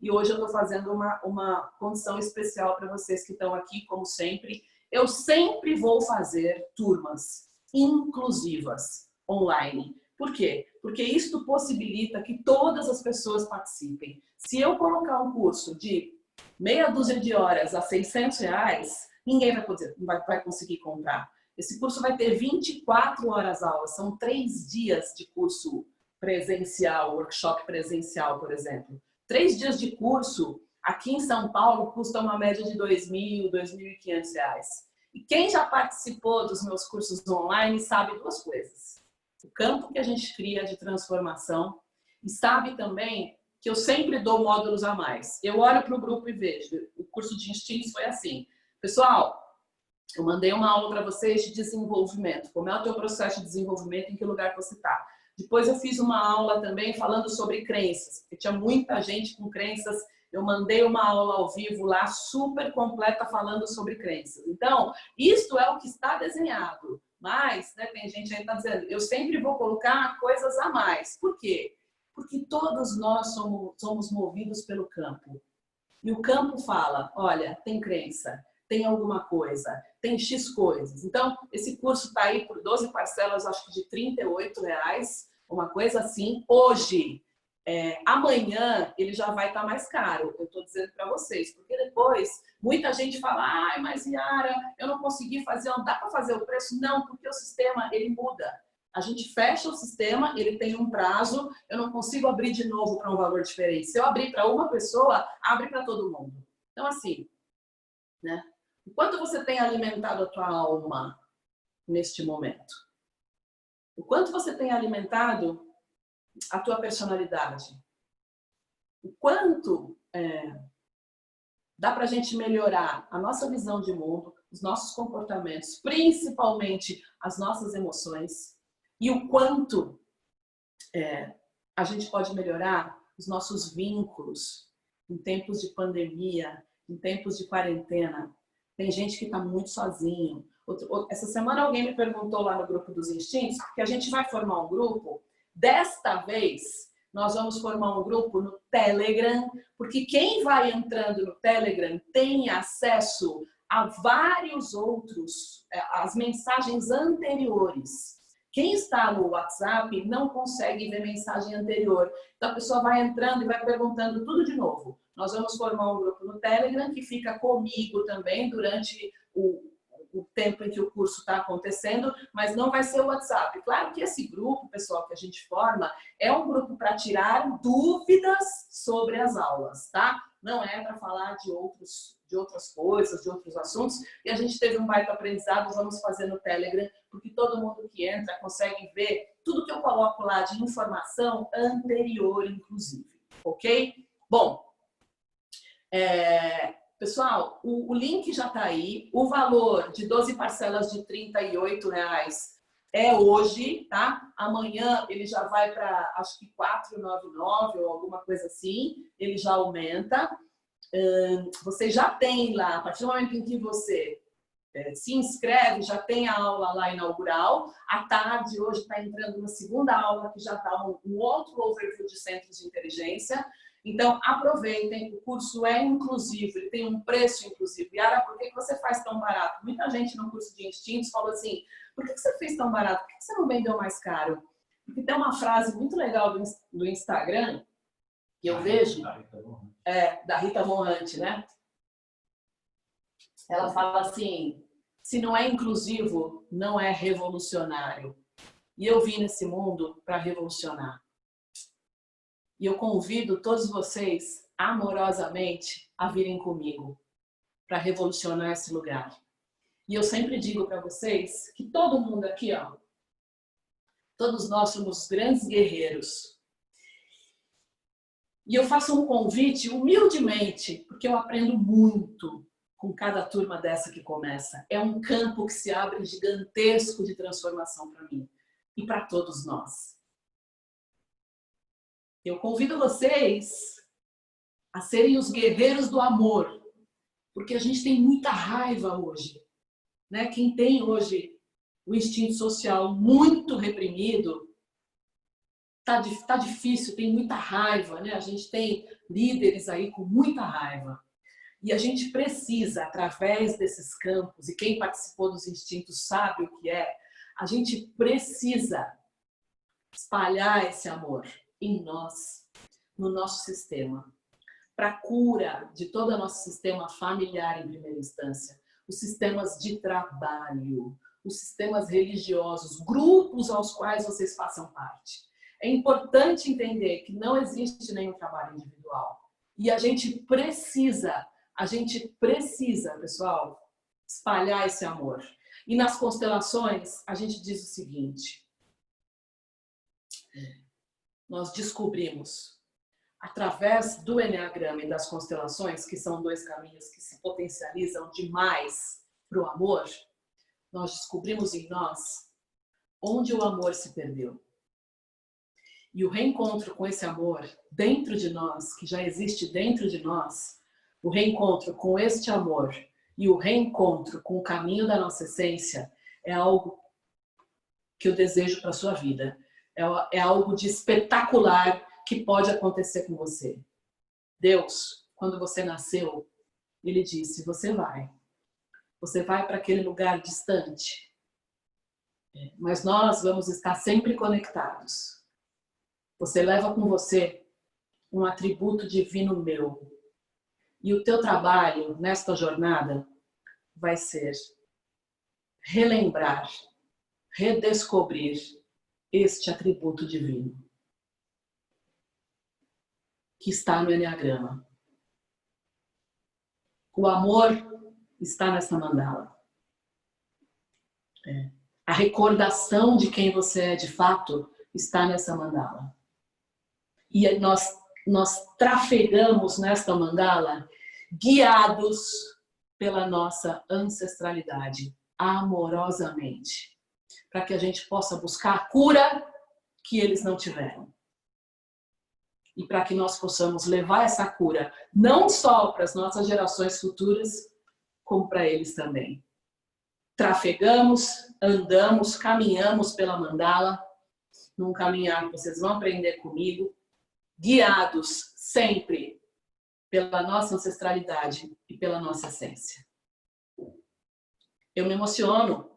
e hoje eu estou fazendo uma condição especial para vocês que estão aqui, como sempre. Eu sempre vou fazer turmas inclusivas online. Por quê? Porque isso possibilita que todas as pessoas participem. Se eu colocar um curso de meia dúzia de horas a R$600, ninguém vai conseguir comprar. Esse curso vai ter 24 horas aula, são 3 dias de curso presencial, workshop presencial, por exemplo. 3 dias de curso aqui em São Paulo custa uma média de R$2.000, R$2.500. E quem já participou dos meus cursos online sabe duas coisas. O campo que a gente cria de transformação e sabe também que eu sempre dou módulos a mais. Eu olho para o grupo e vejo. O curso de instintos foi assim. Pessoal, eu mandei uma aula para vocês de desenvolvimento. Como é o teu processo de desenvolvimento, em que lugar você está. Depois eu fiz uma aula também falando sobre crenças, porque tinha muita gente com crenças. Eu mandei uma aula ao vivo lá, super completa, falando sobre crenças. Então, isto é o que está desenhado. Mas, né, tem gente aí que está dizendo, eu sempre vou colocar coisas a mais. Por quê? Porque todos nós somos movidos pelo campo. E o campo fala, olha, tem crença, tem alguma coisa, tem X coisas. Então, esse curso está aí por 12 parcelas, acho que de R$38, uma coisa assim. Hoje, amanhã, ele já vai estar mais caro, eu estou dizendo para vocês. Porque depois, muita gente fala, ai, mas Yara, eu não consegui fazer, não dá para fazer o preço? Não, porque o sistema, ele muda. A gente fecha o sistema, ele tem um prazo, eu não consigo abrir de novo para um valor diferente. Se eu abrir para uma pessoa, abre para todo mundo. Então, assim, né? O quanto você tem alimentado a tua alma neste momento? O quanto você tem alimentado a tua personalidade? O quanto dá para a gente melhorar a nossa visão de mundo, os nossos comportamentos, principalmente as nossas emoções, e o quanto a gente pode melhorar os nossos vínculos em tempos de pandemia, em tempos de quarentena. Tem gente que está muito sozinho. Essa semana alguém me perguntou lá no grupo dos instintos, porque a gente vai formar um grupo. Desta vez, nós vamos formar um grupo no Telegram, porque quem vai entrando no Telegram tem acesso a vários outros, as mensagens anteriores. Quem está no WhatsApp não consegue ver mensagem anterior. Então a pessoa vai entrando e vai perguntando tudo de novo. Nós vamos formar um grupo no Telegram que fica comigo também durante o tempo em que o curso está acontecendo, mas não vai ser o WhatsApp. Claro que esse grupo, pessoal, que a gente forma, é um grupo para tirar dúvidas sobre as aulas, tá? Não é para falar de outras coisas, de outros assuntos. E a gente teve um baita aprendizado, vamos fazer no Telegram, porque todo mundo que entra consegue ver tudo que eu coloco lá de informação anterior, inclusive. Ok? Bom, pessoal, o link já está aí. O valor de 12 parcelas de R$38 é hoje, tá? Amanhã ele já vai para, acho que 499 ou alguma coisa assim, ele já aumenta. Você já tem lá, a partir do momento em que você se inscreve, já tem a aula lá inaugural. À tarde, hoje está entrando uma segunda aula que já dá um outro overview de centros de inteligência. Então, aproveitem, o curso é inclusivo, ele tem um preço inclusivo. Yara, por que você faz tão barato? Muita gente no curso de instintos falou assim, por que você fez tão barato? Por que você não vendeu mais caro? Porque tem uma frase muito legal do Instagram, que eu vejo, da Rita Von Hunt, né? Ela fala assim, se não é inclusivo, não é revolucionário. E eu vim nesse mundo para revolucionar. E eu convido todos vocês, amorosamente, a virem comigo para revolucionar esse lugar. E eu sempre digo para vocês que todo mundo aqui, ó, todos nós somos grandes guerreiros. E eu faço um convite humildemente, porque eu aprendo muito com cada turma dessa que começa. É um campo que se abre gigantesco de transformação para mim e para todos nós. Eu convido vocês a serem os guerreiros do amor, porque a gente tem muita raiva hoje, né? Quem tem hoje o instinto social muito reprimido, tá difícil, tem muita raiva, né? A gente tem líderes aí com muita raiva. E a gente precisa, através desses campos, e quem participou dos instintos sabe o que é, a gente precisa espalhar esse amor em nós, no nosso sistema, para a cura de todo o nosso sistema familiar em primeira instância, os sistemas de trabalho, os sistemas religiosos, grupos aos quais vocês façam parte. É importante entender que não existe nenhum trabalho individual. E a gente precisa, pessoal, espalhar esse amor. E nas constelações, a gente diz o seguinte, nós descobrimos, através do Eneagrama e das constelações, que são dois caminhos que se potencializam demais para o amor, nós descobrimos em nós onde o amor se perdeu. E o reencontro com esse amor dentro de nós, que já existe dentro de nós, o reencontro com este amor e o reencontro com o caminho da nossa essência é algo que eu desejo para a sua vida. É algo de espetacular que pode acontecer com você. Deus, quando você nasceu, Ele disse, você vai para aquele lugar distante, mas nós vamos estar sempre conectados. Você leva com você um atributo divino meu. E o teu trabalho nesta jornada vai ser relembrar, redescobrir este atributo divino que está no Eneagrama. O amor está nessa mandala. A recordação de quem você é de fato está nessa mandala. E nós trafegamos nesta mandala guiados pela nossa ancestralidade, amorosamente, para que a gente possa buscar a cura que eles não tiveram. E para que nós possamos levar essa cura não só para as nossas gerações futuras, como para eles também. Trafegamos, andamos, caminhamos pela mandala, num caminhar que vocês vão aprender comigo, guiados sempre pela nossa ancestralidade e pela nossa essência. Eu me emociono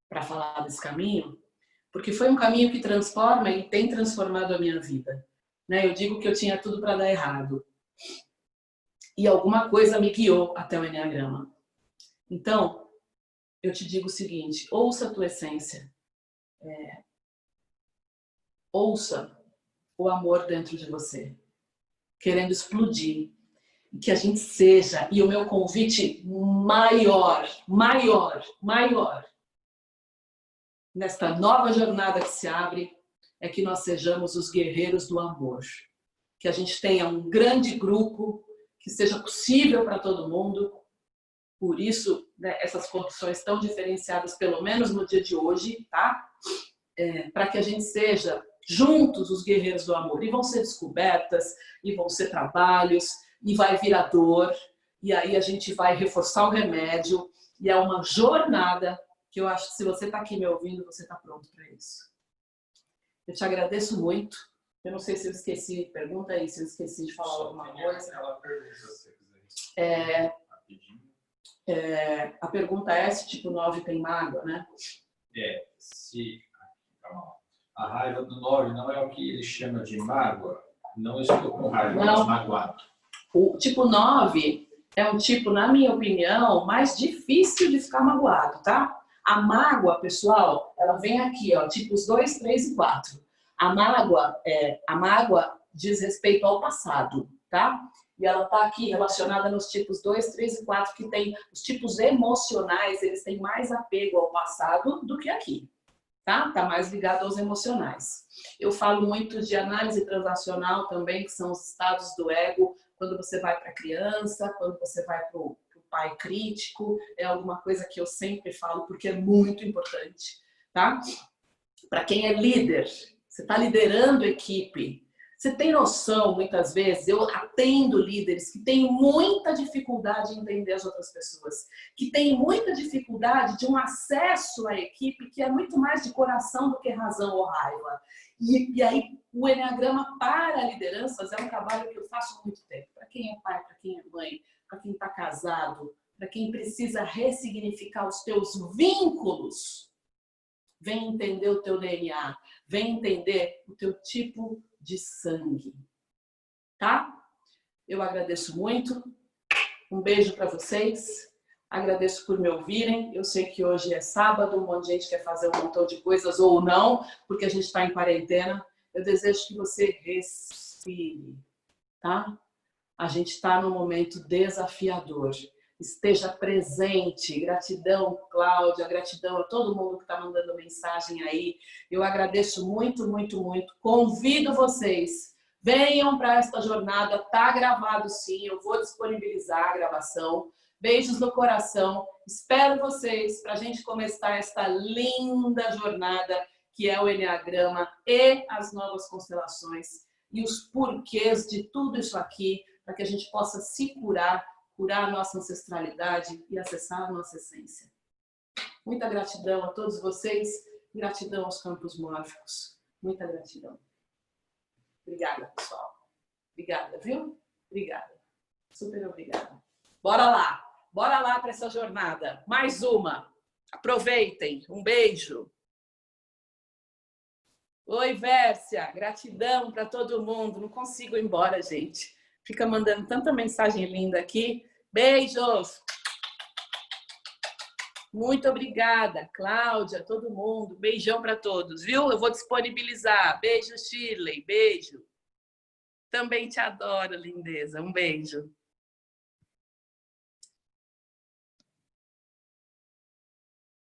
para falar desse caminho, porque foi um caminho que transforma e tem transformado a minha vida. Eu digo que eu tinha tudo para dar errado. E alguma coisa me guiou até o Eneagrama. Então, eu te digo o seguinte, ouça a tua essência. Ouça o amor dentro de você, querendo explodir. Que a gente seja, e o meu convite maior, nesta nova jornada que se abre, é que nós sejamos os guerreiros do amor. Que a gente tenha um grande grupo, que seja possível para todo mundo. Por isso, essas condições tão diferenciadas, pelo menos no dia de hoje, tá? para que a gente seja juntos os guerreiros do amor. E vão ser descobertas, e vão ser trabalhos, e vai vir a dor, e aí a gente vai reforçar o remédio, e é uma jornada que eu acho que se você está aqui me ouvindo, você está pronto para isso. Eu te agradeço muito. Eu não sei se eu esqueci, pergunta aí se eu esqueci de falar alguma coisa. Ela pergunta se você quiser. A pergunta é se tipo 9 tem mágoa, né? Calma lá. A raiva do 9 não é o que ele chama de mágoa? Não estou com raiva, mas magoado. O tipo 9 é um tipo, na minha opinião, mais difícil de ficar magoado, tá? A mágoa, pessoal, ela vem aqui, ó, tipos 2, 3 e 4. A mágoa diz respeito ao passado, tá? E ela tá aqui relacionada nos tipos 2, 3 e 4, que tem os tipos emocionais, eles têm mais apego ao passado do que aqui, tá? Tá mais ligado aos emocionais. Eu falo muito de análise transacional também, que são os estados do ego, quando você vai para a criança, quando você vai para o pai crítico, é alguma coisa que eu sempre falo, porque é muito importante, tá? Para quem é líder, você está liderando equipe, você tem noção, muitas vezes, eu atendo líderes que têm muita dificuldade em entender as outras pessoas, que têm muita dificuldade de um acesso à equipe que é muito mais de coração do que razão ou raiva. E aí, o Enneagrama para lideranças é um trabalho que eu faço há muito tempo. Para quem é pai, para quem é mãe, para quem está casado, para quem precisa ressignificar os teus vínculos, vem entender o teu DNA, vem entender o teu tipo de sangue, tá? Eu agradeço muito, um beijo para vocês, agradeço por me ouvirem, eu sei que hoje é sábado, um monte de gente quer fazer um montão de coisas ou não, porque a gente está em quarentena, eu desejo que você respire, tá? A gente está num momento desafiador, esteja presente, gratidão, Cláudia, gratidão a todo mundo que está mandando mensagem aí. Eu agradeço muito, muito, muito. Convido vocês, venham para esta jornada, tá gravado sim, eu vou disponibilizar a gravação. Beijos no coração, espero vocês para a gente começar esta linda jornada que é o Enneagrama e as novas constelações e os porquês de tudo isso aqui, para que a gente possa se curar a nossa ancestralidade e acessar a nossa essência. Muita gratidão a todos vocês, gratidão aos campos mórficos. Muita gratidão. Obrigada, pessoal. Obrigada, viu? Obrigada. Super obrigada. Bora lá para essa jornada. Mais uma. Aproveitem. Um beijo. Oi, Vércia. Gratidão para todo mundo. Não consigo ir embora, gente. Fica mandando tanta mensagem linda aqui. Beijos! Muito obrigada, Cláudia, todo mundo. Beijão para todos, viu? Eu vou disponibilizar. Beijo, Shirley. Beijo. Também te adoro, lindeza. Um beijo.